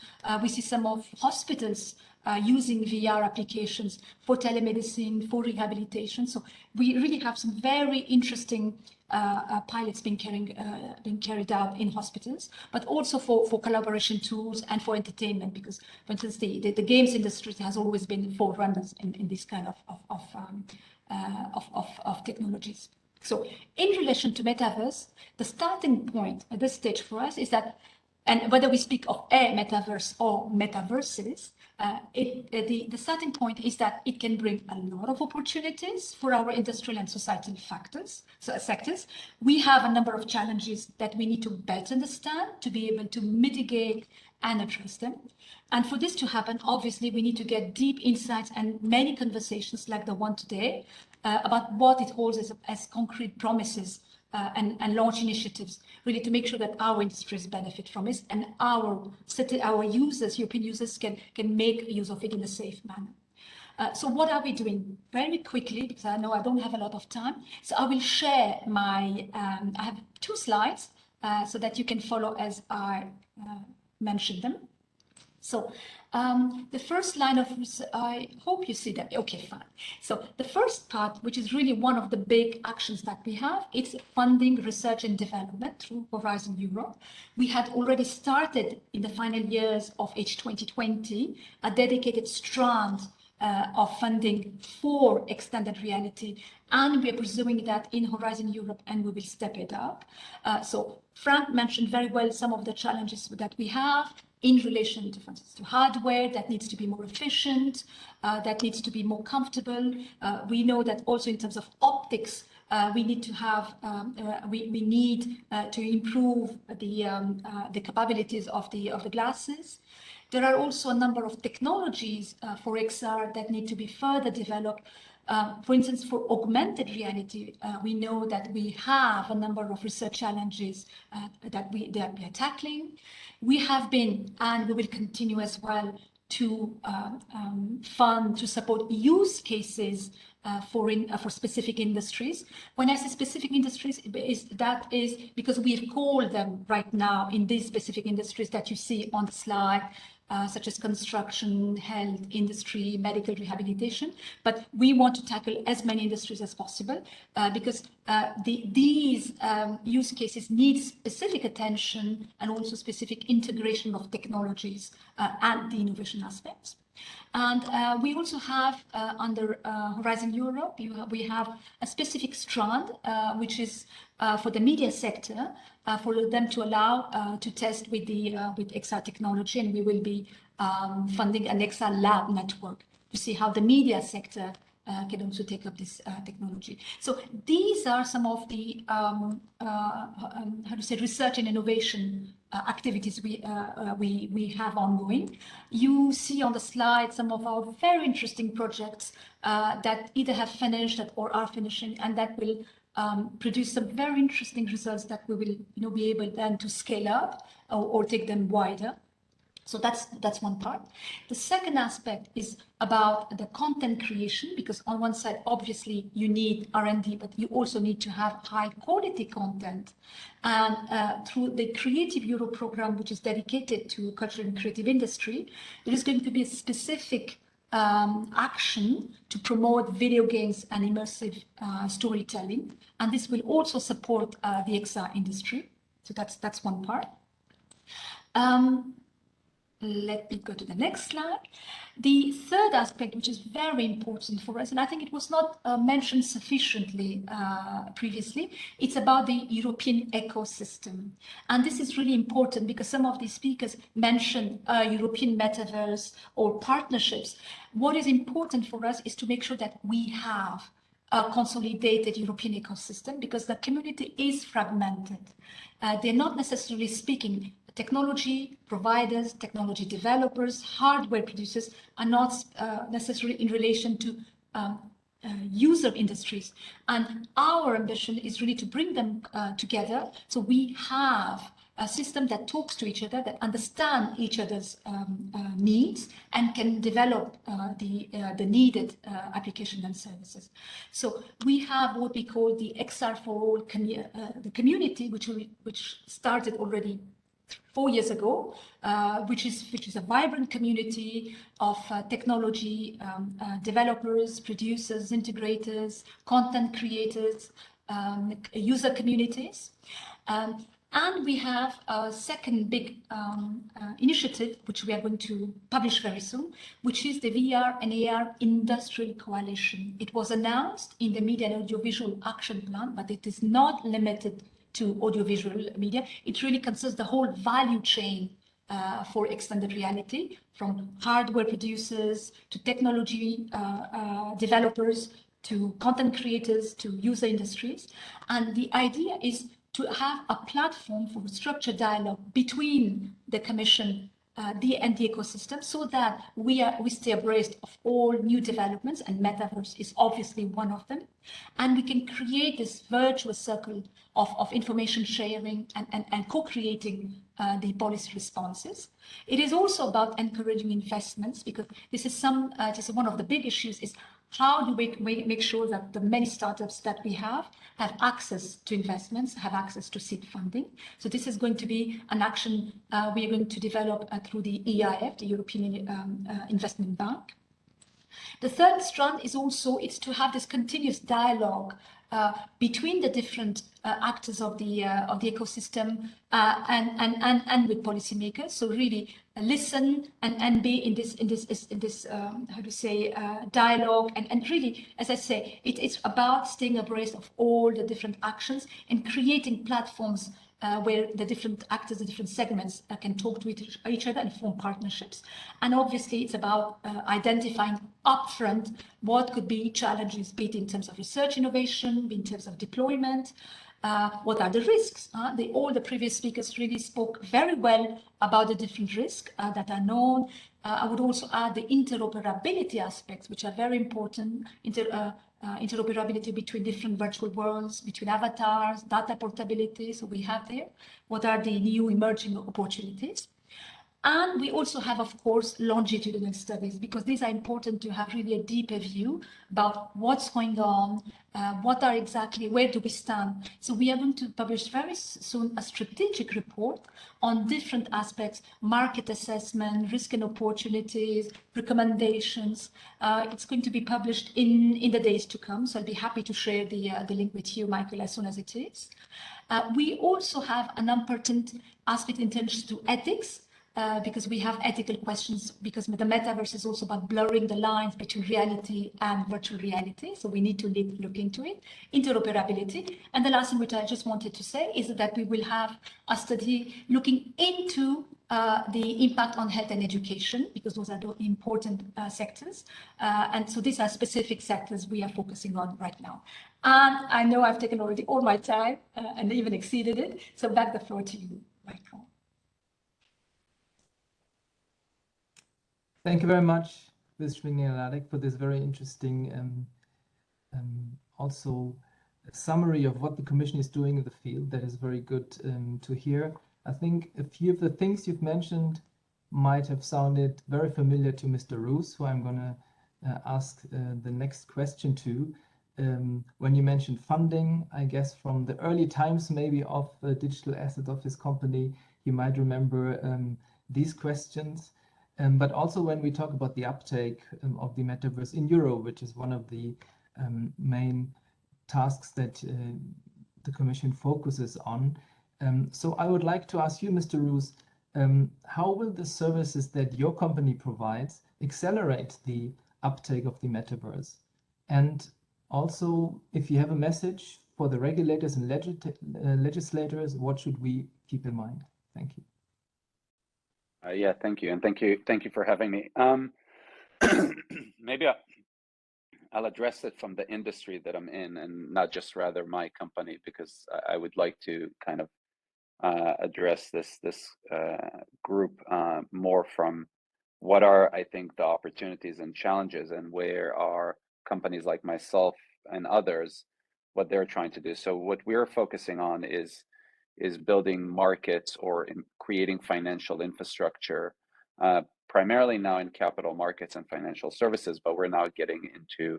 We see some of hospitals using VR applications for telemedicine, for rehabilitation. So we really have some very interesting pilots being carried out in hospitals, but also for collaboration tools and for entertainment, because, for instance, the games industry has always been forerunners in this kind of technologies. So in relation to Metaverse, the starting point at this stage for us is that, and whether we speak of a Metaverse or Metaverses, the starting point is that it can bring a lot of opportunities for our industrial and societal sectors. We have a number of challenges that we need to better understand to be able to mitigate and address them. And for this to happen, obviously, we need to get deep insights and many conversations like the one today about what it holds as concrete promises and launch initiatives, really to make sure that our industries benefit from it and our users, European users, can make use of it in a safe manner. So what are we doing? Very quickly, because I know I don't have a lot of time. So I will share I have 2 slides so that you can follow as I mention them. So the first line of, I hope you see that. Okay, fine. So the first part, which is really one of the big actions that we have, it's funding research and development through Horizon Europe. We had already started in the final years of H2020 a dedicated strand of funding for extended reality, and we are pursuing that in Horizon Europe, and we will step it up. So Frank mentioned very well some of the challenges that we have in relation to, for instance, to hardware that needs to be more efficient, that needs to be more comfortable. We know that also in terms of optics, we need to have, we need to improve the capabilities of the glasses. There are also a number of technologies for XR that need to be further developed. For instance, for augmented reality, we know that we have a number of research challenges that we are tackling. We have been, and we will continue as well, to fund, to support use cases for specific industries. When I say specific industries, that is because we've called them right now in these specific industries that you see on the slide, such as construction, health, industry, medical rehabilitation. But we want to tackle as many industries as possible because these use cases need specific attention and also specific integration of technologies and the innovation aspects. And we also have under Horizon Europe, we have a specific strand, which is for the media sector, for them to allow to test with the with XR technology, and we will be funding an XR lab network to see how the media sector can also take up this technology. So these are some of the how to say, research and innovation activities we have ongoing. You see on the slide some of our very interesting projects that either have finished or are finishing, and that will produce some very interesting results that we will be able then to scale up or take them wider. So that's one part. The second aspect is about the content creation, because on one side, obviously, you need R&D, but you also need to have high quality content. And through the Creative Europe program, which is dedicated to cultural and creative industry, there is going to be a specific action to promote video games and immersive storytelling. And this will also support the XR industry. So that's one part. Let me go to the next slide. The third aspect, which is very important for us, and I think it was not mentioned sufficiently previously, it's about the European ecosystem. And this is really important because some of the speakers mentioned European Metaverse or partnerships. What is important for us is to make sure that we have a consolidated European ecosystem, because the community is fragmented. They're not necessarily speaking. Technology providers, technology developers, hardware producers are not necessarily in relation to user industries. And our ambition is really to bring them together, so we have a system that talks to each other, that understand each other's needs, and can develop the needed application and services. So we have what we call the XR for All the community, which started already 4 years ago, which is a vibrant community of technology developers, producers, integrators, content creators, user communities. And we have a second big initiative, which we are going to publish very soon, which is the VR and AR Industrial Coalition. It was announced in the Media and Audiovisual Action Plan, but it is not limited to audiovisual media. It really concerns the whole value chain for extended reality, from hardware producers to technology developers to content creators to user industries. And the idea is to have a platform for structured dialogue between the Commission and the ecosystem, so that we stay abreast of all new developments, and Metaverse is obviously one of them. And we can create this virtuous circle of information sharing and co-creating the policy responses. It is also about encouraging investments, because this is one of the big issues, is how do we make sure that the many startups that we have access to investments, have access to seed funding. So this is going to be an action we are going to develop through the EIF, the European Investment Bank. The third strand is also to have this continuous dialogue between the different actors of the ecosystem and with policymakers. So really listen and be in this how to say dialogue, and really, as I say, it's about staying abreast of all the different actions and creating platforms where the different actors, the different segments can talk to each other and form partnerships. And obviously it's about identifying upfront what could be challenges, be it in terms of research innovation, be in terms of deployment, what are the risks. All the previous speakers really spoke very well about the different risks that are known. I would also add the interoperability aspects, which are very important. Interoperability between different virtual worlds, between avatars, data portability. So we have there what are the new emerging opportunities. And we also have, of course, longitudinal studies, because these are important to have really a deeper view about what's going on, where do we stand. So we are going to publish very soon a strategic report on different aspects: market assessment, risk and opportunities, recommendations. It's going to be published in the days to come. So I'll be happy to share the link with you, Michael, as soon as it is. We also have an important aspect in terms to ethics. because we have ethical questions, because the metaverse is also about blurring the lines between reality and virtual reality. So we need to look into it, interoperability. And the last thing which I just wanted to say is that we will have a study looking into the impact on health and education, because those are the important sectors. And so these are specific sectors we are focusing on right now. And I know I've taken already all my time and even exceeded it. So back the floor to you, Michael. Thank you very much, SCHWINNINGER-LADAK, for this very interesting also a summary of what the Commission is doing in the field. That is very good to hear. I think a few of the things you've mentioned might have sounded very familiar to Mr. ROOZ, who I'm going to ask the next question to. When you mentioned funding, I guess from the early times maybe of the digital asset of his company, you might remember these questions. But also when we talk about the uptake of the metaverse in Europe, which is one of the main tasks that the Commission focuses on. So I would like to ask you, Mr. ROOZ, how will the services that your company provides accelerate the uptake of the metaverse? And also, if you have a message for the regulators and legislators, what should we keep in mind? Thank you. Yeah, thank you. And thank you for having me. Maybe I'll address it from the industry that I'm in and not just rather my company, because I would like to kind of address this group more from what are, I think, the opportunities and challenges, and where are companies like myself and others, what they're trying to do. So what we're focusing on is building markets or in creating financial infrastructure, primarily now in capital markets and financial services, but we're now getting into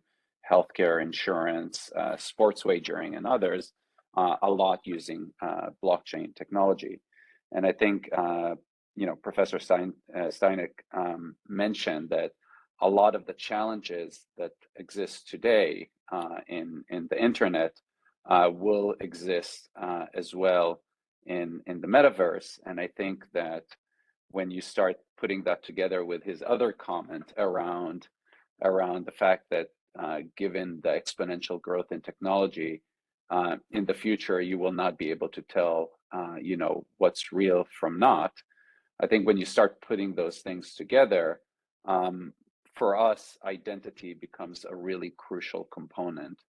healthcare, insurance, sports wagering, and others, a lot using blockchain technology. And I think, Professor STEINICKE mentioned that a lot of the challenges that exist today in the internet will exist as well in the metaverse. And I think that when you start putting that together with his other comment around the fact that given the exponential growth in technology, in the future you will not be able to tell what's real from not. I think when you start putting those things together, for us, identity becomes a really crucial component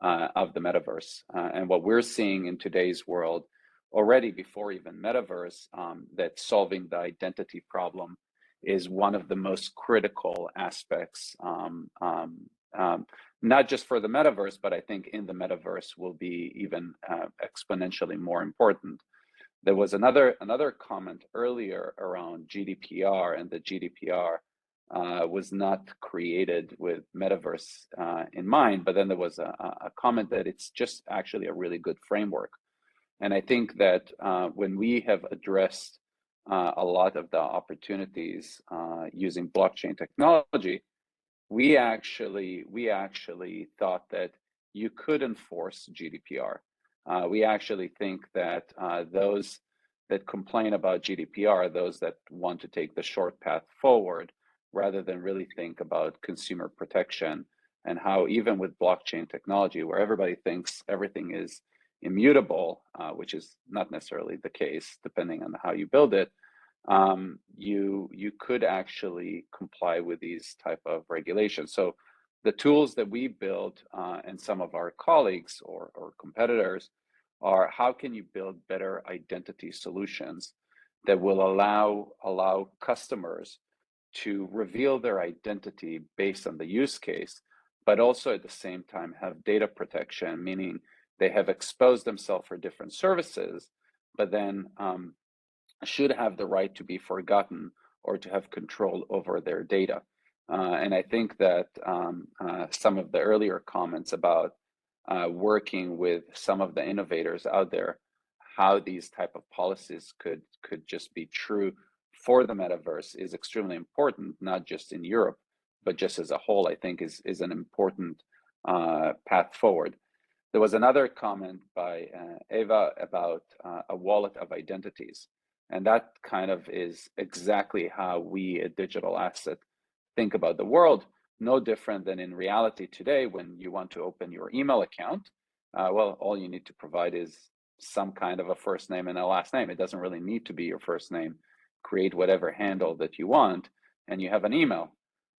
of the metaverse. And what we're seeing in today's world, already before even metaverse, that solving the identity problem is one of the most critical aspects, not just for the metaverse, but I think in the metaverse will be even exponentially more important. There was another comment earlier around GDPR, and the GDPR was not created with metaverse in mind, but then there was a comment that it's just actually a really good framework. And I think that when we have addressed a lot of the opportunities using blockchain technology, we actually thought that you could enforce GDPR. We actually think that those that complain about GDPR, those that want to take the short path forward, rather than really think about consumer protection, and how even with blockchain technology, where everybody thinks everything is immutable, which is not necessarily the case, depending on how you build it, you could actually comply with these type of regulations. So the tools that we build and some of our colleagues or competitors are, how can you build better identity solutions that will allow customers to reveal their identity based on the use case, but also at the same time have data protection, meaning they have exposed themselves for different services, but then should have the right to be forgotten or to have control over their data. And I think that some of the earlier comments about working with some of the innovators out there, how these type of policies could just be true for the metaverse is extremely important, not just in Europe, but just as a whole, I think is an important path forward. There was another comment by Eva about a wallet of identities. And that kind of is exactly how we at Digital Asset think about the world, no different than in reality today when you want to open your email account. Well, all you need to provide is some kind of a first name and a last name. It doesn't really need to be your first name. Create whatever handle that you want, and you have an email.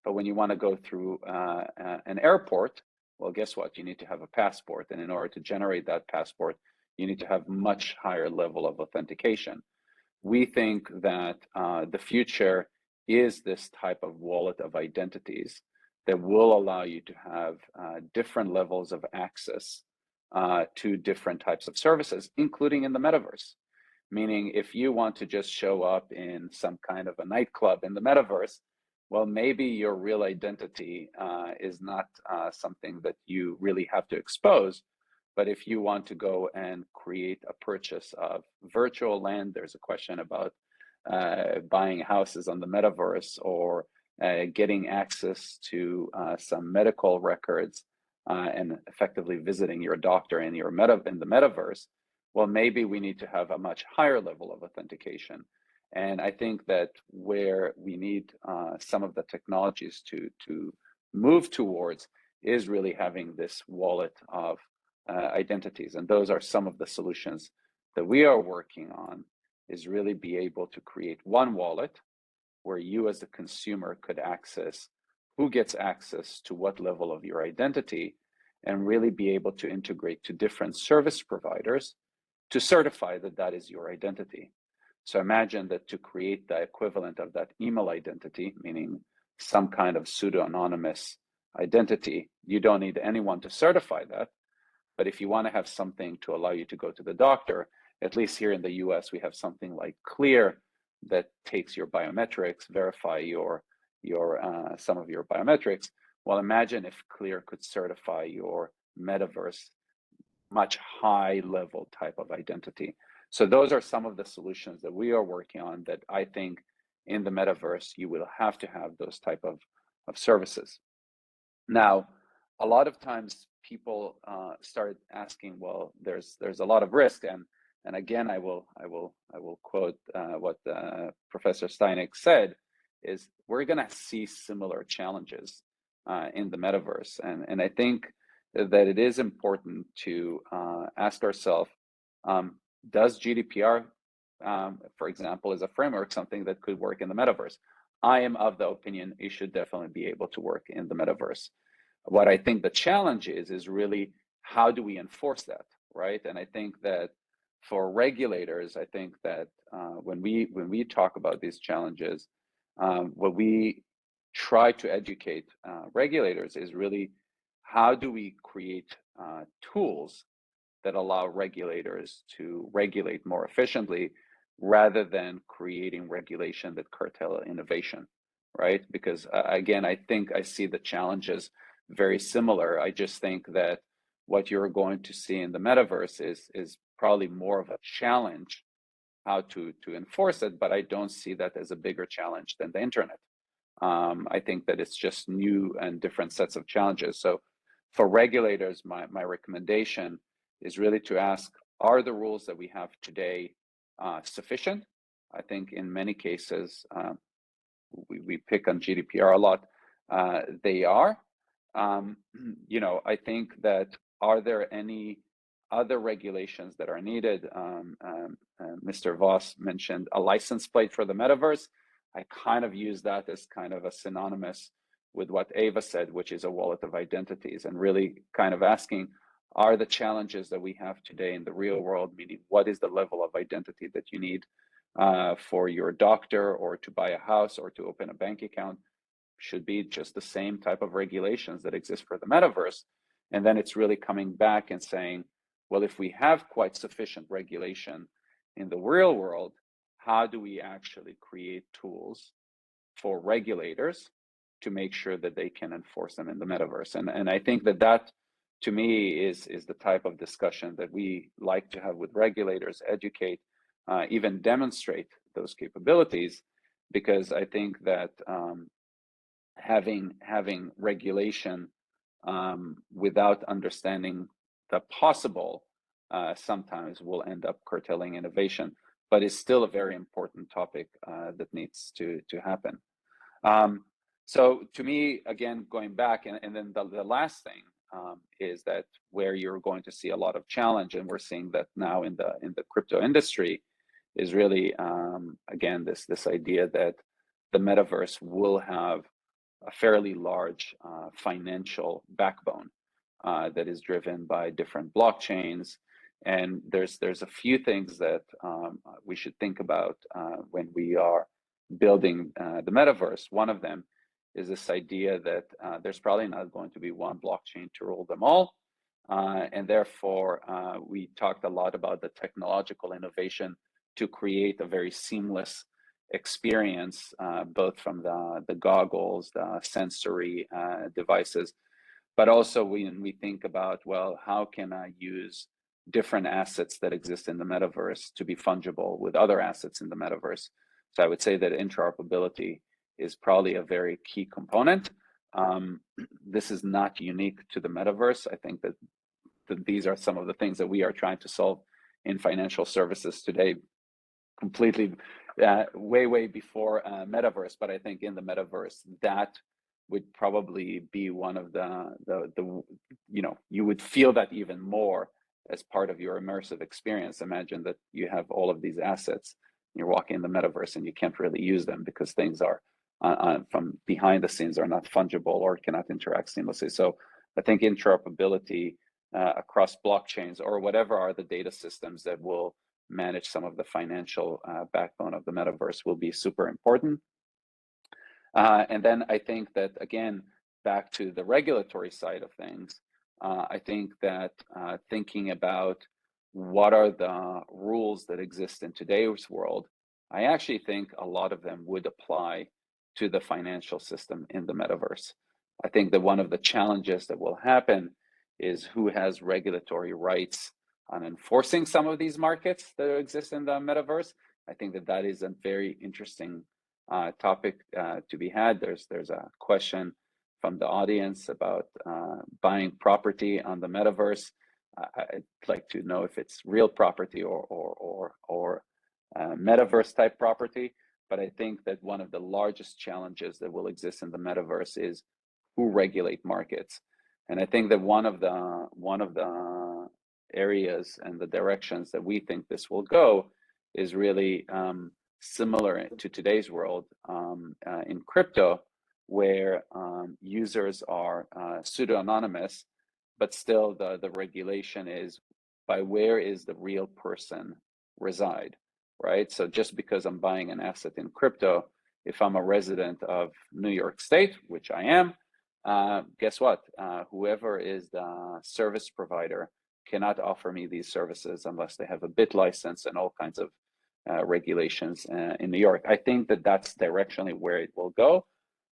But when you want to go through an airport, well, guess what? You need to have a passport. And in order to generate that passport, you need to have much higher level of authentication. We think that the future is this type of wallet of identities that will allow you to have different levels of access to different types of services, including in the metaverse. Meaning, if you want to just show up in some kind of a nightclub in the metaverse, well, maybe your real identity is not something that you really have to expose. But if you want to go and create a purchase of virtual land, there's a question about buying houses on the metaverse, or getting access to some medical records and effectively visiting your doctor in the metaverse. Well, maybe we need to have a much higher level of authentication. And I think that where we need some of the technologies to move towards is really having this wallet of identities. And those are some of the solutions that we are working on, is really be able to create one wallet where you as the consumer could access who gets access to what level of your identity, and really be able to integrate to different service providers to certify that that is your identity. So imagine that to create the equivalent of that email identity, meaning some kind of pseudo-anonymous identity, you don't need anyone to certify that. But if you want to have something to allow you to go to the doctor, at least here in the US, we have something like Clear that takes your biometrics, verify your some of your biometrics. Well, imagine if Clear could certify your metaverse much high level type of identity. So those are some of the solutions that we are working on, that I think in the metaverse, you will have to have those type of services. Now, a lot of times people started asking, well, there's a lot of risk. And again, I will quote what Professor STEINICKE said, is we're gonna see similar challenges in the metaverse. And I think that it is important to ask ourselves, does GDPR, for example, as a framework, something that could work in the metaverse? I am of the opinion it should definitely be able to work in the metaverse. What I think the challenge is really how do we enforce that, right? And I think that for regulators, I think that when we talk about these challenges, what we try to educate regulators is really how do we create tools that allow regulators to regulate more efficiently, rather than creating regulation that curtail innovation, right? Because again, I think I see the challenges very similar. I just think that what you're going to see in the metaverse is probably more of a challenge how to enforce it, but I don't see that as a bigger challenge than the internet. I think that it's just new and different sets of challenges. So for regulators, my recommendation is really to ask, are the rules that we have today sufficient? I think in many cases, we pick on GDPR a lot, they are. I think that, are there any other regulations that are needed? Mr. VOSS mentioned a license plate for the metaverse. I kind of use that as kind of a synonymous with what Eva said, which is a wallet of identities, and really kind of asking, are the challenges that we have today in the real world, meaning what is the level of identity that you need for your doctor, or to buy a house, or to open a bank account, should be just the same type of regulations that exist for the metaverse. And then it's really coming back and saying, well, if we have quite sufficient regulation in the real world, how do we actually create tools for regulators to make sure that they can enforce them in the metaverse? And I think that to me is the type of discussion that we like to have with regulators, educate, even demonstrate those capabilities, because I think that having regulation without understanding the possible sometimes will end up curtailing innovation. but it's still a very important topic that needs to happen. So to me, again, going back, and then the last thing is that where you're going to see a lot of challenge, and we're seeing that now in the crypto industry, is really again this idea that the metaverse will have a fairly large financial backbone that is driven by different blockchains. And there's a few things that we should think about when we are building the metaverse. One of them is this idea that there's probably not going to be one blockchain to rule them all. And therefore, we talked a lot about the technological innovation to create a very seamless experience, both from the goggles, the sensory devices, but also when we think about, well, how can I use different assets that exist in the metaverse to be fungible with other assets in the metaverse? So I would say that interoperability is probably a very key component. This is not unique to the metaverse. I think that these are some of the things that we are trying to solve in financial services today, completely way before metaverse. But I think in the metaverse, that would probably be one of the you would feel that even more as part of your immersive experience. Imagine that you have all of these assets, you're walking in the metaverse and you can't really use them because things are from behind the scenes are not fungible or cannot interact seamlessly. So I think interoperability across blockchains or whatever are the data systems that will manage some of the financial backbone of the metaverse will be super important. And then I think that, again, back to the regulatory side of things, I think that thinking about what are the rules that exist in today's world, I actually think a lot of them would apply to the financial system in the metaverse. I think that one of the challenges that will happen is who has regulatory rights on enforcing some of these markets that exist in the metaverse. I think that that is a very interesting topic to be had. There's a question from the audience about buying property on the metaverse. I'd like to know if it's real property or metaverse type property. But I think that one of the largest challenges that will exist in the metaverse is who regulate markets. And I think that one of the areas and the directions that we think this will go is really similar to today's world in crypto, where users are pseudo-anonymous, but still the regulation is by where is the real person reside, right? So just because I'm buying an asset in crypto, if I'm a resident of New York State, which I am, guess what? Whoever is the service provider cannot offer me these services unless they have a bit license and all kinds of regulations in New York. I think that that's directionally where it will go,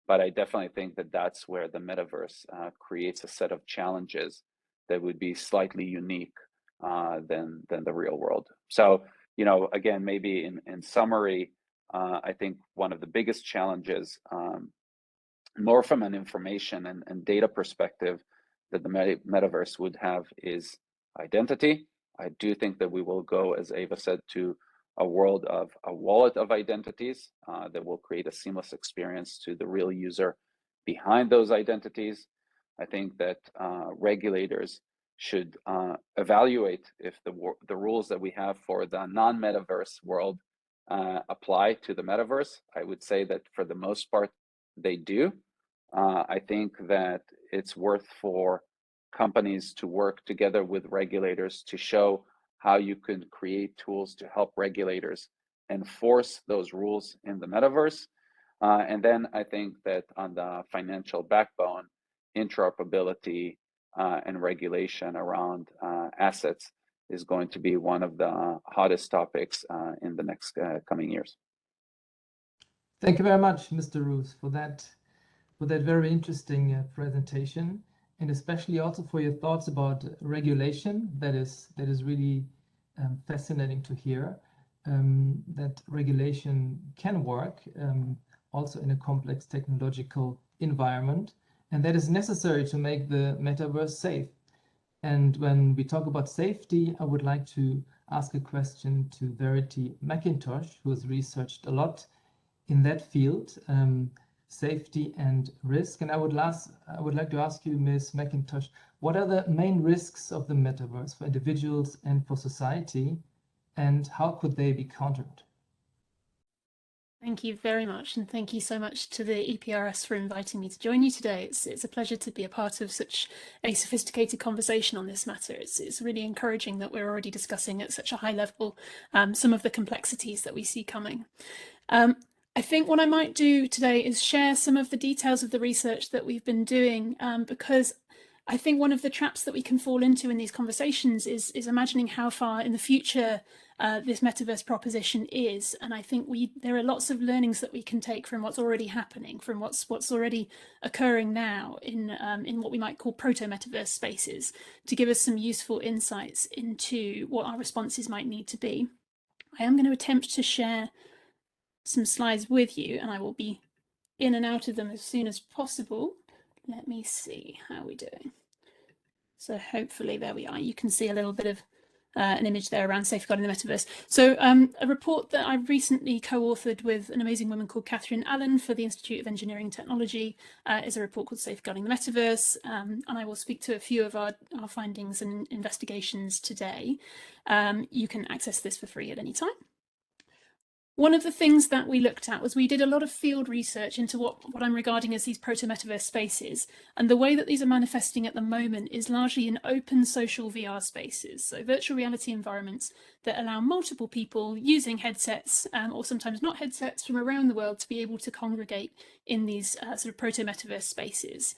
but I definitely think that that's where the metaverse creates a set of challenges that would be slightly unique than the real world. So, again, maybe in summary, I think one of the biggest challenges, more from an information and data perspective, that the metaverse would have is identity. I do think that we will go, as Eva said, to a world of a wallet of identities that will create a seamless experience to the real user behind those identities. I think that regulators should evaluate if the rules that we have for the non-metaverse world apply to the metaverse. I would say that for the most part, they do. I think that it's worth for companies to work together with regulators to show how you can create tools to help regulators enforce those rules in the metaverse. And then I think that on the financial backbone, interoperability and regulation around assets is going to be one of the hottest topics in the next coming years. Thank you very much, Mr. ROOZ, for that very interesting presentation, and especially also for your thoughts about regulation. That is really fascinating to hear, that regulation can work also in a complex technological environment, and that is necessary to make the metaverse safe. And when we talk about safety, I would like to ask a question to Verity McINTOSH, who has researched a lot in that field, safety and risk. And I would like to ask you, Ms. McINTOSH, what are the main risks of the metaverse for individuals and for society, and how could they be countered? Thank you very much, and thank you so much to the EPRS for inviting me to join you today. It's a pleasure to be a part of such a sophisticated conversation on this matter. It's really encouraging that we're already discussing at such a high level some of the complexities that we see coming. I think what I might do today is share some of the details of the research that we've been doing, because I think one of the traps that we can fall into in these conversations is imagining how far in the future this metaverse proposition is. And I think there are lots of learnings that we can take from what's already happening, from what's already occurring now in what we might call proto-metaverse spaces, to give us some useful insights into what our responses might need to be. I am going to attempt to share some slides with you, and I will be in and out of them as soon as possible. Let me see how we're doing. So hopefully there we are. You can see a little bit of an image there around safeguarding the metaverse. So a report that I recently co-authored with an amazing woman called Catherine Allen for the Institute of Engineering and Technology is a report called Safeguarding the Metaverse, and I will speak to a few of our findings and investigations today. You can access this for free at any time. One of the things that we looked at was we did a lot of field research into what I'm regarding as these proto-metaverse spaces. And the way that these are manifesting at the moment is largely in open social VR spaces, so virtual reality environments that allow multiple people using headsets or sometimes not headsets from around the world to be able to congregate in these sort of proto-metaverse spaces.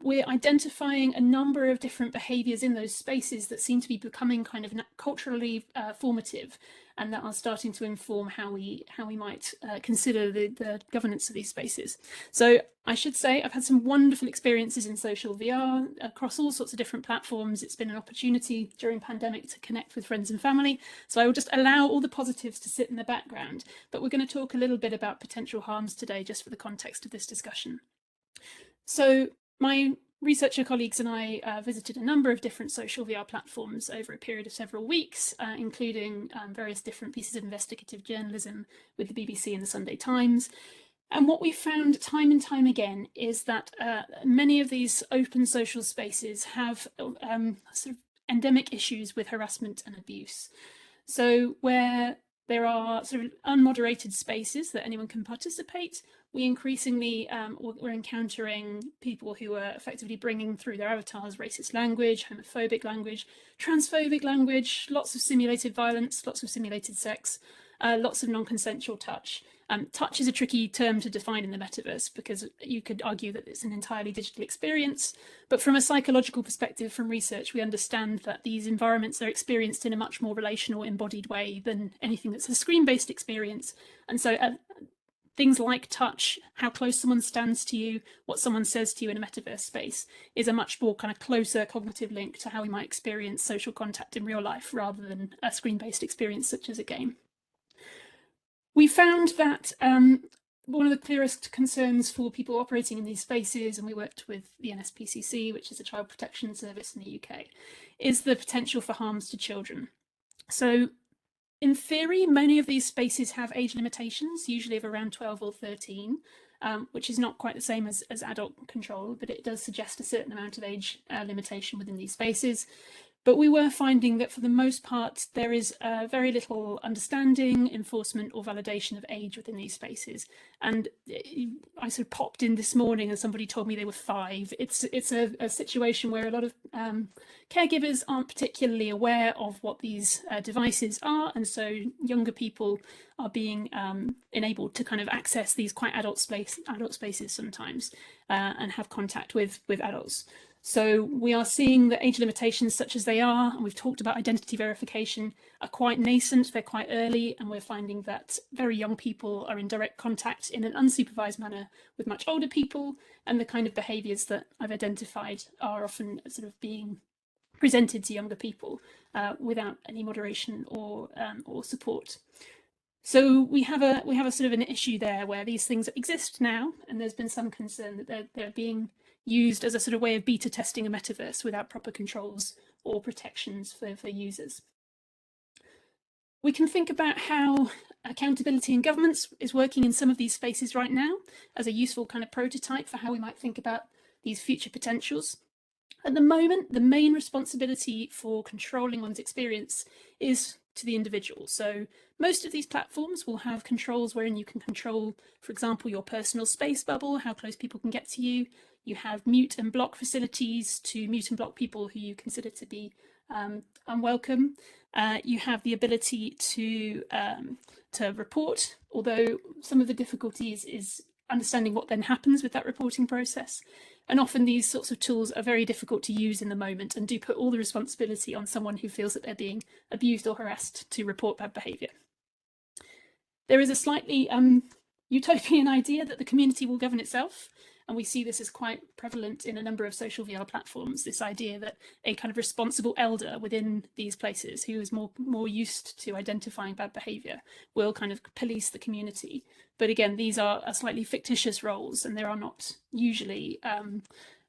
We're identifying a number of different behaviours in those spaces that seem to be becoming kind of culturally formative, and that are starting to inform how we might consider the governance of these spaces. So I should say I've had some wonderful experiences in social VR across all sorts of different platforms. It's been an opportunity during pandemic to connect with friends and family. So I will just allow all the positives to sit in the background, but we're going to talk a little bit about potential harms today, just for the context of this discussion. So my researcher colleagues and I visited a number of different social VR platforms over a period of several weeks, including various different pieces of investigative journalism with the BBC and the Sunday Times. And what we found time and time again is that many of these open social spaces have sort of endemic issues with harassment and abuse. So where there are sort of unmoderated spaces that anyone can participate, we increasingly we're encountering people who are effectively bringing through their avatars racist language, homophobic language, transphobic language, lots of simulated violence, lots of simulated sex, lots of non-consensual touch. Touch is a tricky term to define in the metaverse because you could argue that it's an entirely digital experience, but from a psychological perspective, from research, we understand that these environments are experienced in a much more relational, embodied way than anything that's a screen-based experience. And so things like touch, how close someone stands to you, what someone says to you in a metaverse space is a much more kind of closer cognitive link to how we might experience social contact in real life rather than a screen-based experience such as a game. We found that one of the clearest concerns for people operating in these spaces, and we worked with the NSPCC, which is a child protection service in the UK, is the potential for harms to children. So in theory, many of these spaces have age limitations, usually of around 12 or 13, which is not quite the same as adult control, but it does suggest a certain amount of age limitation within these spaces. But we were finding that for the most part, there is very little understanding, enforcement or validation of age within these spaces. And I sort of popped in this morning and somebody told me they were 5. It's a situation where a lot of caregivers aren't particularly aware of what these devices are. And so younger people are being enabled to kind of access these quite adult spaces sometimes and have contact with adults. So we are seeing that age limitations such as they are, and we've talked about identity verification, are quite nascent, they're quite early, and we're finding that very young people are in direct contact in an unsupervised manner with much older people, and the kind of behaviours that I've identified are often sort of being presented to younger people without any moderation or support. So we have a sort of an issue there where these things exist now, and there's been some concern that they're being used as a sort of way of beta testing a metaverse without proper controls or protections for users. We can think about how accountability in governments is working in some of these spaces right now as a useful kind of prototype for how we might think about these future potentials. At the moment, the main responsibility for controlling one's experience is to the individual. So most of these platforms will have controls wherein you can control, for example, your personal space bubble, how close people can get to you. You have mute and block facilities to mute and block people who you consider to be unwelcome. You have the ability to report, although some of the difficulties is understanding what then happens with that reporting process. And often these sorts of tools are very difficult to use in the moment and do put all the responsibility on someone who feels that they're being abused or harassed to report bad behaviour. There is a slightly utopian idea that the community will govern itself. And we see this as quite prevalent in a number of social VR platforms, this idea that a kind of responsible elder within these places who is more used to identifying bad behaviour will kind of police the community. But again, these are slightly fictitious roles, and there are not usually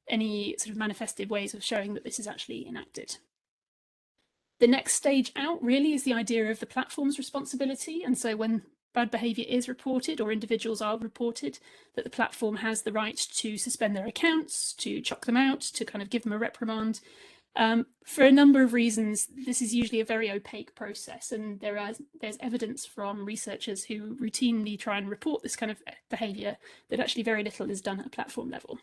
any sort of manifested ways of showing that this is actually enacted. The next stage out really is the idea of the platform's responsibility. And so when bad behaviour is reported or individuals are reported, that the platform has the right to suspend their accounts, to chuck them out, to kind of give them a reprimand. For a number of reasons, this is usually a very opaque process, and there's evidence from researchers who routinely try and report this kind of behaviour that actually very little is done at a platform level.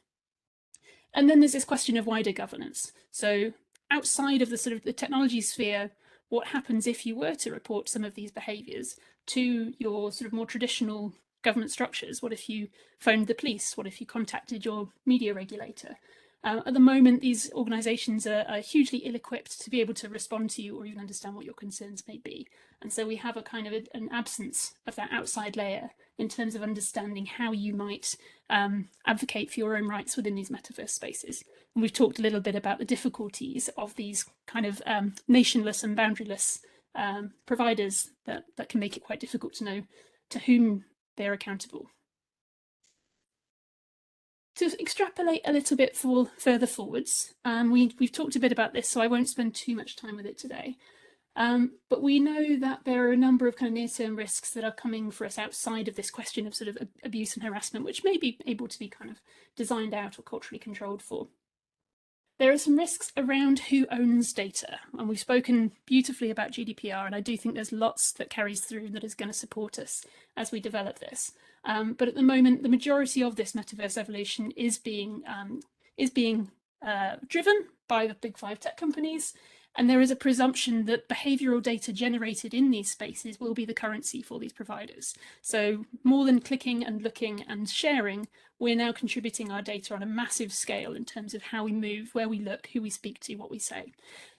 And then there's this question of wider governance. So outside of the sort of the technology sphere, what happens if you were to report some of these behaviours to your sort of more traditional government structures? What if you phoned the police? What if you contacted your media regulator? At the moment, these organisations are hugely ill-equipped to be able to respond to you or even understand what your concerns may be. And so we have a kind of an absence of that outside layer in terms of understanding how you might advocate for your own rights within these metaverse spaces. And we've talked a little bit about the difficulties of these kind of nationless and boundaryless providers that can make it quite difficult to know to whom they're accountable. To extrapolate a little bit further forwards, we've talked a bit about this, so I won't spend too much time with it today. But we know that there are a number of kind of near-term risks that are coming for us outside of this question of sort of abuse and harassment, which may be able to be kind of designed out or culturally controlled for. There are some risks around who owns data, and we've spoken beautifully about GDPR, and I do think there's lots that carries through that is going to support us as we develop this. But at the moment, the majority of this metaverse evolution is being driven by the big 5 tech companies, and there is a presumption that behavioural data generated in these spaces will be the currency for these providers. So more than clicking and looking and sharing, we're now contributing our data on a massive scale in terms of how we move, where we look, who we speak to, what we say.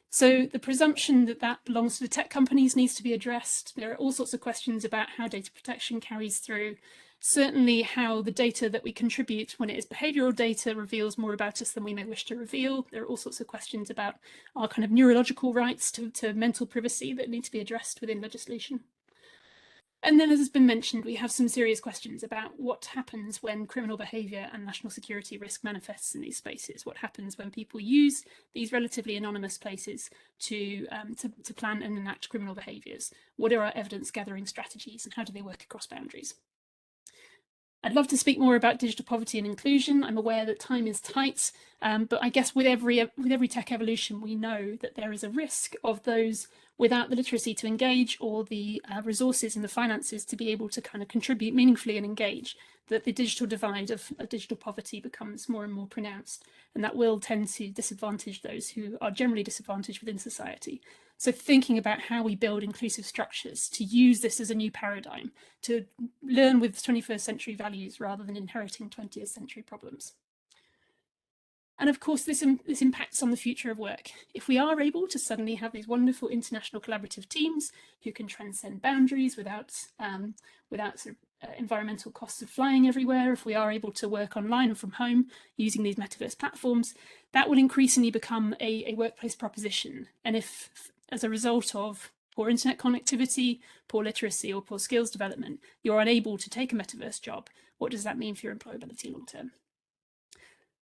So the presumption that that belongs to the tech companies needs to be addressed. There are all sorts of questions about how data protection carries through. Certainly how the data that we contribute when it is behavioural data reveals more about us than we may wish to reveal. There are all sorts of questions about our kind of neurological rights to mental privacy that need to be addressed within legislation. And then, as has been mentioned, we have some serious questions about what happens when criminal behaviour and national security risk manifests in these spaces. What happens when people use these relatively anonymous places to plan and enact criminal behaviours? What are our evidence gathering strategies and how do they work across boundaries? I'd love to speak more about digital poverty and inclusion. I'm aware that time is tight, but I guess with every tech evolution, we know that there is a risk of those without the literacy to engage or the resources and the finances to be able to kind of contribute meaningfully and engage, that the digital divide of digital poverty becomes more and more pronounced, and that will tend to disadvantage those who are generally disadvantaged within society. So thinking about how we build inclusive structures to use this as a new paradigm, to learn with 21st century values rather than inheriting 20th century problems. And of course, this impacts on the future of work. If we are able to suddenly have these wonderful international collaborative teams who can transcend boundaries without sort of environmental costs of flying everywhere, if we are able to work online and from home using these metaverse platforms, that will increasingly become a workplace proposition. And if, as a result of poor internet connectivity, poor literacy, or poor skills development, you're unable to take a metaverse job, what does that mean for your employability long term?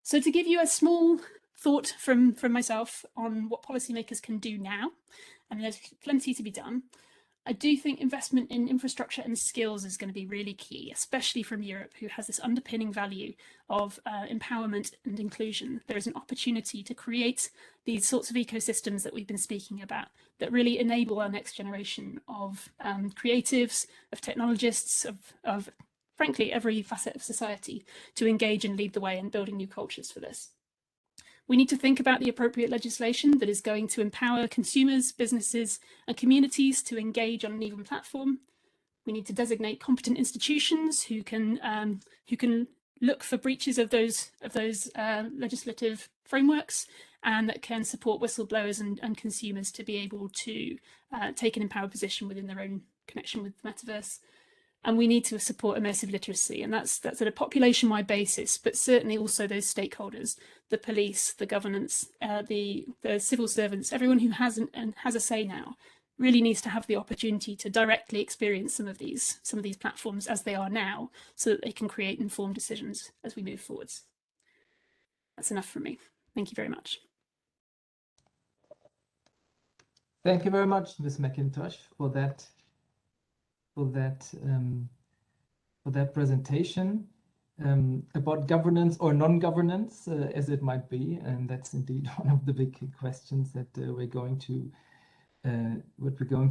So to give you a small thought from myself on what policymakers can do now, and there's plenty to be done, I do think investment in infrastructure and skills is going to be really key, especially from Europe, who has this underpinning value of empowerment and inclusion. There is an opportunity to create these sorts of ecosystems that we've been speaking about that really enable our next generation of creatives, of technologists, of frankly, every facet of society to engage and lead the way in building new cultures for this. We need to think about the appropriate legislation that is going to empower consumers, businesses, and communities to engage on an even platform. We need to designate competent institutions who can look for breaches of those legislative frameworks and that can support whistleblowers and consumers to be able to take an empowered position within their own connection with the metaverse. And we need to support immersive literacy, and that's at a population-wide basis, but certainly also those stakeholders, the police, the governance, the civil servants, everyone who has a say now, really needs to have the opportunity to directly experience some of these platforms as they are now, so that they can create informed decisions as we move forwards. That's enough from me. Thank you very much. Thank you very much, Ms. McIntosh, for that presentation about governance or non-governance, as it might be, and that's indeed one of the big questions that we're going to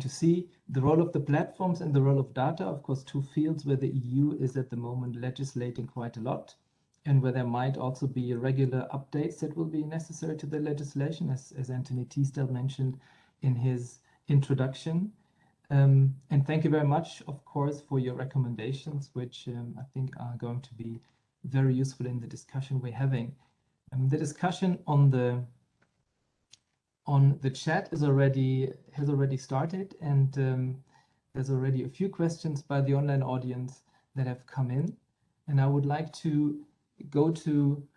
see. The role of the platforms and the role of data, of course, two fields where the EU is at the moment legislating quite a lot, and where there might also be regular updates that will be necessary to the legislation, as Anthony Teasdale mentioned in his introduction. And thank you very much, of course, for your recommendations, which I think are going to be very useful in the discussion we're having. The discussion on the chat has already started, and there's already a few questions by the online audience that have come in, and I would like to go to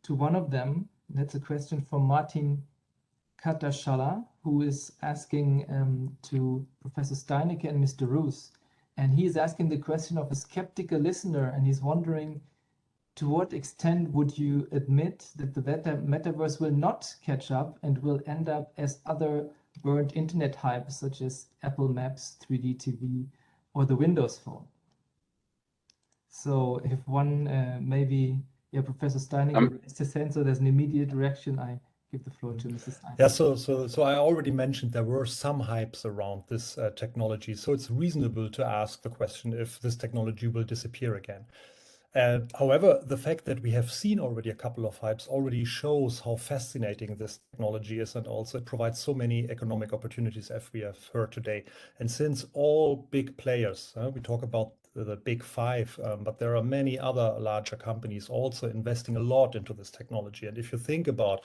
one of them. That's a question from Martin Katashala, who is asking to Professor STEINICKE and Mr. ROOZ. And he is asking the question of a skeptical listener, and he's wondering, to what extent would you admit that the metaverse will not catch up and will end up as other burned internet hypes, such as Apple Maps, 3D TV, or the Windows Phone? So if one, Professor STEINICKE raised his hand, so there's an immediate reaction. I give the floor to Mrs. Stein. Yeah, so I already mentioned there were some hypes around this technology, so it's reasonable to ask the question if this technology will disappear again. However, the fact that we have seen already a couple of hypes already shows how fascinating this technology is, and also it provides so many economic opportunities, as we have heard today. And since all big players, we talk about the big five, but there are many other larger companies also investing a lot into this technology. And if you think about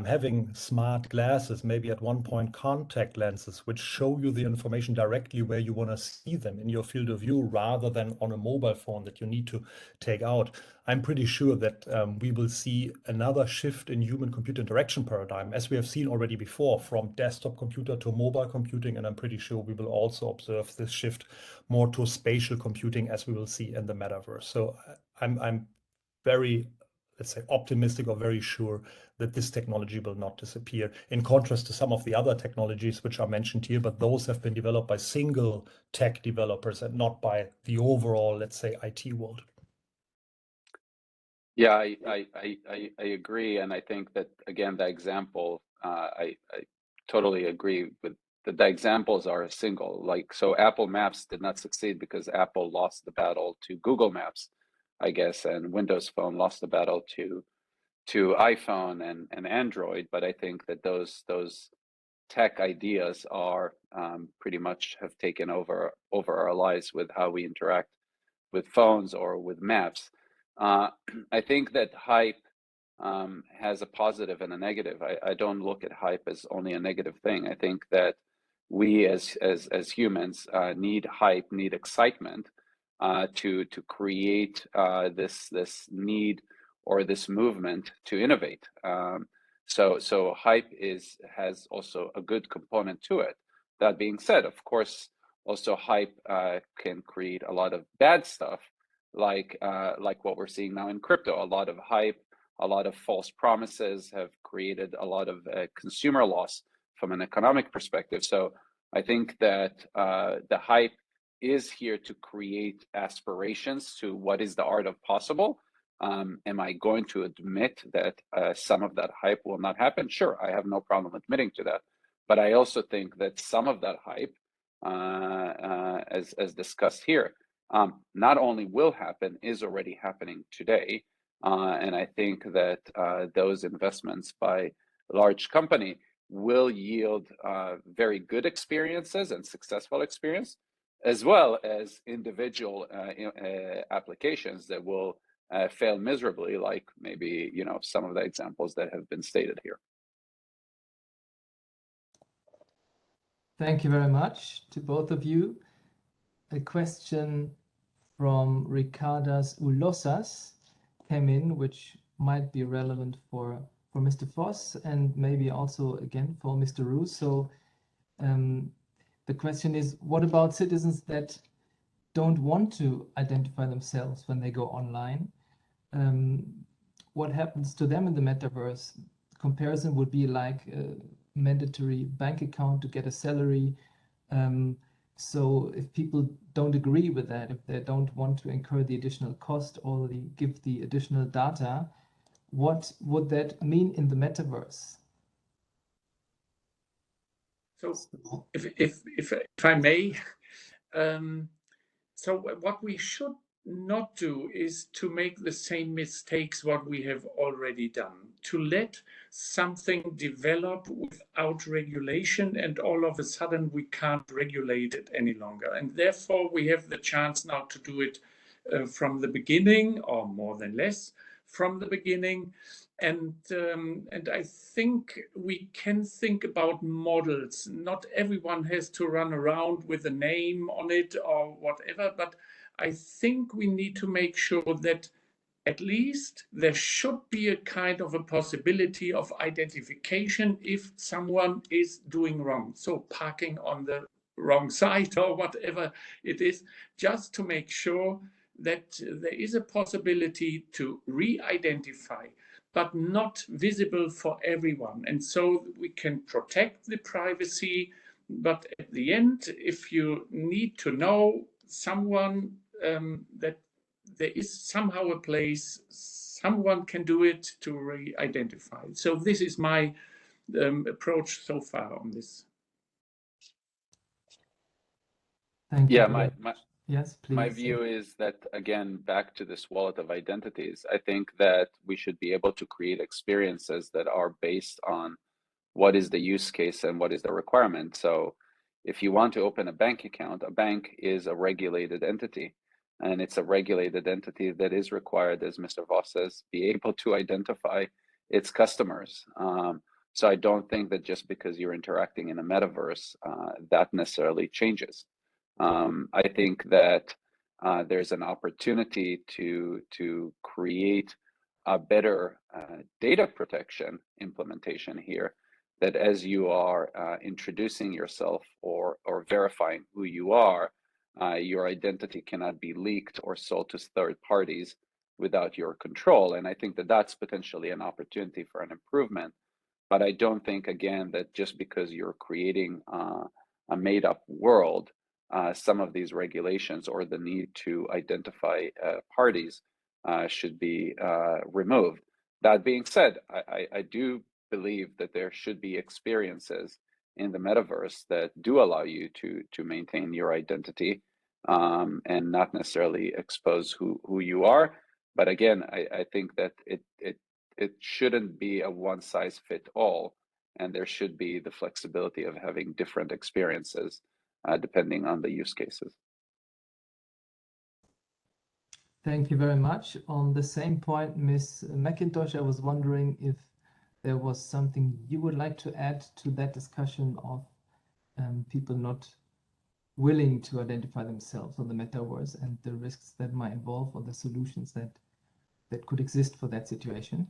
having smart glasses, maybe at one point contact lenses, which show you the information directly where you want to see them in your field of view, rather than on a mobile phone that you need to take out. I'm pretty sure that we will see another shift in human-computer interaction paradigm, as we have seen already before, from desktop computer to mobile computing, and I'm pretty sure we will also observe this shift more to spatial computing, as we will see in the metaverse. So I'm very, let's say, optimistic or very sure that this technology will not disappear, in contrast to some of the other technologies which are mentioned here, but those have been developed by single tech developers and not by the overall, let's say, IT world. Yeah, I agree, and I think that, again, the example, I totally agree with the examples are single. Like, so Apple Maps did not succeed because Apple lost the battle to Google Maps, I guess, and Windows Phone lost the battle to iPhone and Android. But I think that those tech ideas are pretty much have taken over our lives with how we interact with phones or with maps. I think that hype has a positive and a negative. I don't look at hype as only a negative thing. I think that we as humans need hype, need excitement to create this need or this movement to innovate. So hype has also a good component to it. That being said, of course, also hype can create a lot of bad stuff, like what we're seeing now in crypto. A lot of hype, a lot of false promises have created a lot of consumer loss from an economic perspective. So I think that the hype is here to create aspirations to what is the art of possible. Am I going to admit that some of that hype will not happen? Sure, I have no problem admitting to that. But I also think that some of that hype, as discussed here, not only will happen, is already happening today. And I think that those investments by large company will yield very good experiences and successful experience, as well as individual applications that will fail miserably, like maybe some of the examples that have been stated here. Thank you very much to both of you. A question from Ricardas Ulosas came in, which might be relevant for Mr. Voss and maybe also again for Mr. ROOZ. So the question is, what about citizens that don't want to identify themselves when they go online? What happens to them in the metaverse? Comparison would be like a mandatory bank account to get a salary. So if people don't agree with that, if they don't want to incur the additional cost or give the additional data, what would that mean in the metaverse? So if I may, so what we should not do is to make the same mistakes what we have already done, to let something develop without regulation and all of a sudden we can't regulate it any longer. And therefore we have the chance now to do it from the beginning, or more than less from the beginning. And I think we can think about models. Not everyone has to run around with a name on it or whatever, but I think we need to make sure that at least there should be a kind of a possibility of identification if someone is doing wrong. So parking on the wrong side or whatever it is, just to make sure that there is a possibility to re-identify, but not visible for everyone. And so we can protect the privacy, but at the end, if you need to know someone, that there is somehow a place, someone can do it to re-identify. So this is my approach so far on this. Thank you. Yes, please. My view is that, again, back to this wallet of identities, I think that we should be able to create experiences that are based on what is the use case and what is the requirement. So if you want to open a bank account, a bank is a regulated entity. And it's a regulated entity that is required, as Mr. Voss says, be able to identify its customers. So I don't think that just because you're interacting in a metaverse, that necessarily changes. I think that there's an opportunity to create a better data protection implementation here, that as you are introducing yourself or verifying who you are, your identity cannot be leaked or sold to third parties without your control. And I think that that's potentially an opportunity for an improvement. But I don't think, again, that just because you're creating a made-up world, some of these regulations or the need to identify parties should be removed. That being said, I do believe that there should be experiences in the metaverse that do allow you to maintain your identity and not necessarily expose who you are. But again, I think that it shouldn't be a one size fit all, and there should be the flexibility of having different experiences depending on the use cases. Thank you very much. On the same point, Ms. McIntosh, I was wondering if there was something you would like to add to that discussion of people not willing to identify themselves on the metaverse and the risks that might involve, or the solutions that could exist for that situation.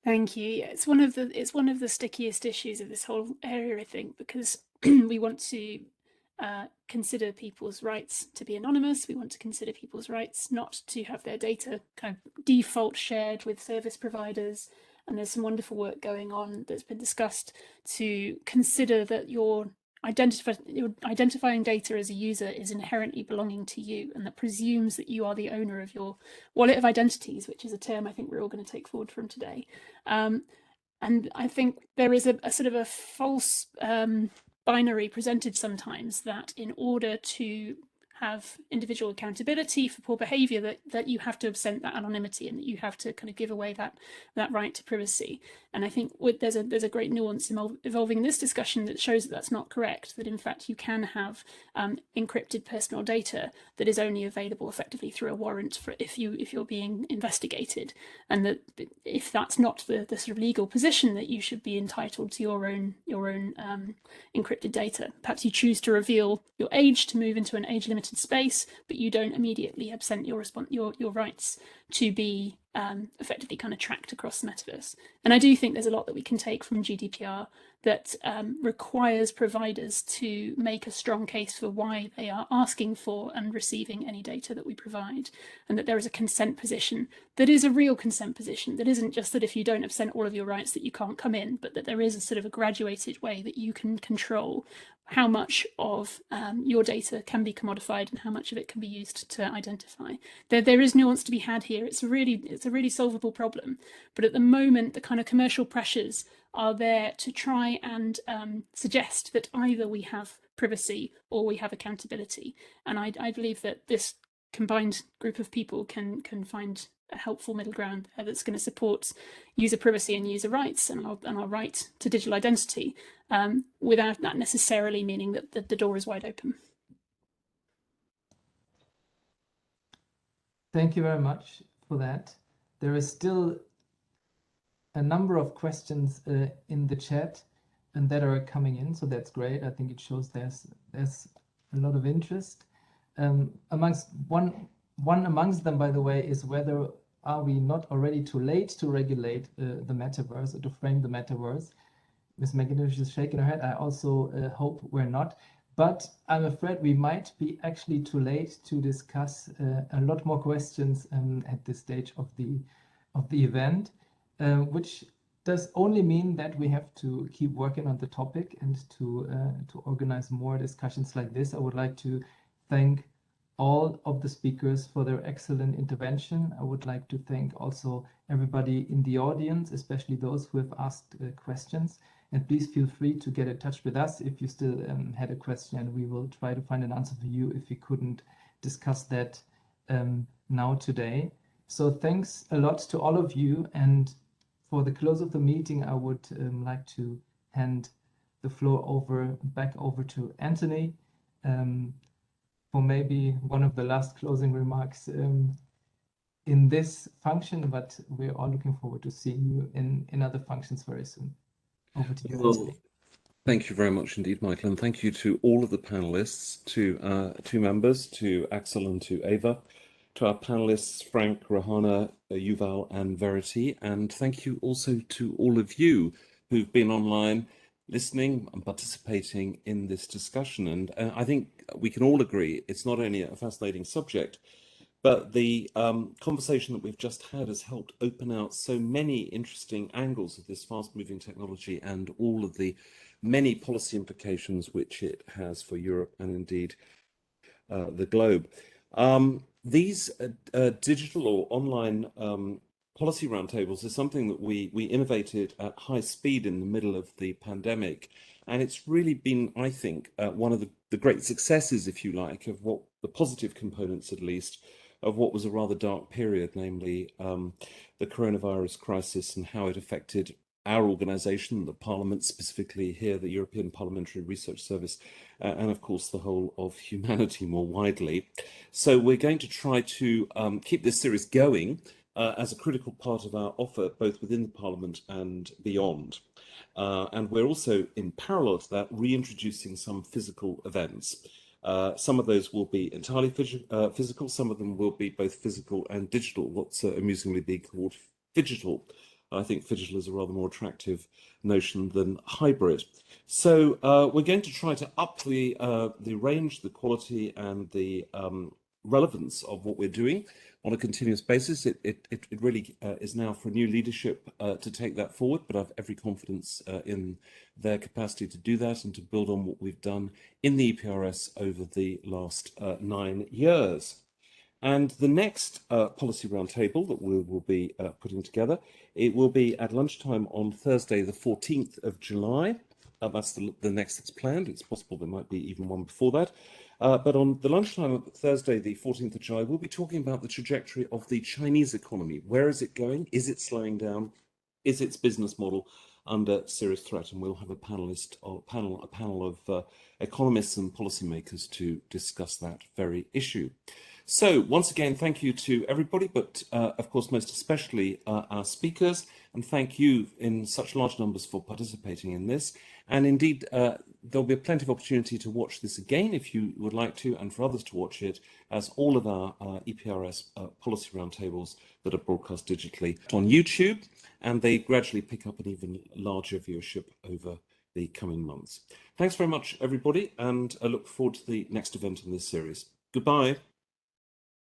Thank you. Yeah, it's one of the stickiest issues of this whole area, I think, because we want to consider people's rights to be anonymous. We want to consider people's rights not to have their data kind of default shared with service providers. and there's some wonderful work going on that's been discussed to consider that your identifying data as a user is inherently belonging to you, and that presumes that you are the owner of your wallet of identities, which is a term I think we're all going to take forward from today. And I think there is a sort of a false binary presented sometimes that in order to have individual accountability for poor behavior, that you have to absent that anonymity and that you have to kind of give away that right to privacy. And I think there's a great nuance evolving in this discussion that shows that that's not correct, that in fact you can have encrypted personal data that is only available effectively through a warrant for if you're being investigated, and that if that's not the sort of legal position, that you should be entitled to your own encrypted data. Perhaps you choose to reveal your age to move into an age limited space, but you don't immediately absent your rights to be effectively kind of tracked across the metaverse. And I do think there's a lot that we can take from GDPR that requires providers to make a strong case for why they are asking for and receiving any data that we provide, and that there is a consent position that is a real consent position, that isn't just that if you don't absent all of your rights that you can't come in, but that there is a sort of a graduated way that you can control how much of your data can be commodified and how much of it can be used to identify. There is nuance to be had here. It's a really solvable problem, but at the moment the kind of commercial pressures are there to try and suggest that either we have privacy or we have accountability. And I believe that this combined group of people can find a helpful middle ground that's going to support user privacy and user rights and our right to digital identity, without that necessarily meaning that the door is wide open. Thank you very much for that. There is still a number of questions in the chat and that are coming in, so that's great. I think it shows there's a lot of interest. Amongst one amongst them, by the way, is whether are we not already too late to regulate the metaverse or to frame the metaverse? Ms. McIntosh is shaking her head. I also hope we're not, but I'm afraid we might be actually too late to discuss a lot more questions at this stage of the event, which does only mean that we have to keep working on the topic and to organize more discussions like this. I would like to thank all of the speakers for their excellent intervention. I would like to thank also everybody in the audience, especially those who have asked questions. And please feel free to get in touch with us if you still had a question, and we will try to find an answer for you if we couldn't discuss that now today. So thanks a lot to all of you. And for the close of the meeting, I would like to hand the floor back over to Anthony for maybe one of the last closing remarks in this function, but we're all looking forward to seeing you in other functions very soon. Over to you, Anthony. Thank you very much indeed, Michael, and thank you to all of the panelists, to two members, to Axel and to Eva, to our panelists, Frank, Rehana, Yuval and Verity, and thank you also to all of you who've been online listening and participating in this discussion. And I think we can all agree it's not only a fascinating subject, but the conversation that we've just had has helped open out so many interesting angles of this fast-moving technology and all of the many policy implications which it has for Europe and indeed the globe. These digital or online policy roundtables is something that we innovated at high speed in the middle of the pandemic. And it's really been, I think, one of the great successes, if you like, of what the positive components, at least, of what was a rather dark period, namely the coronavirus crisis and how it affected our organization, the Parliament, specifically here, the European Parliamentary Research Service, and of course the whole of humanity more widely. So we're going to try to keep this series going as a critical part of our offer, both within the Parliament and beyond. And we're also, in parallel to that, reintroducing some physical events. Some of those will be entirely physical, some of them will be both physical and digital, what's amusingly being called phygital. I think phygital is a rather more attractive notion than hybrid. So we're going to try to up the range, the quality and the relevance of what we're doing on a continuous basis. It really is now for new leadership to take that forward, but I have every confidence in their capacity to do that and to build on what we've done in the EPRS over the last 9 years. And the next policy roundtable that we will be putting together, it will be at lunchtime on Thursday, the 14th of July. That's the next that's planned. It's possible there might be even one before that. But on the lunchtime of Thursday, the 14th of July, we'll be talking about the trajectory of the Chinese economy. Where is it going? Is it slowing down? Is its business model under serious threat? And we'll have a panel of economists and policymakers to discuss that very issue. So once again, thank you to everybody, but of course, most especially our speakers, and thank you in such large numbers for participating in this. And indeed, there'll be plenty of opportunity to watch this again if you would like to, and for others to watch it, as all of our EPRS policy roundtables that are broadcast digitally on YouTube, and they gradually pick up an even larger viewership over the coming months. Thanks very much, everybody, and I look forward to the next event in this series. Goodbye.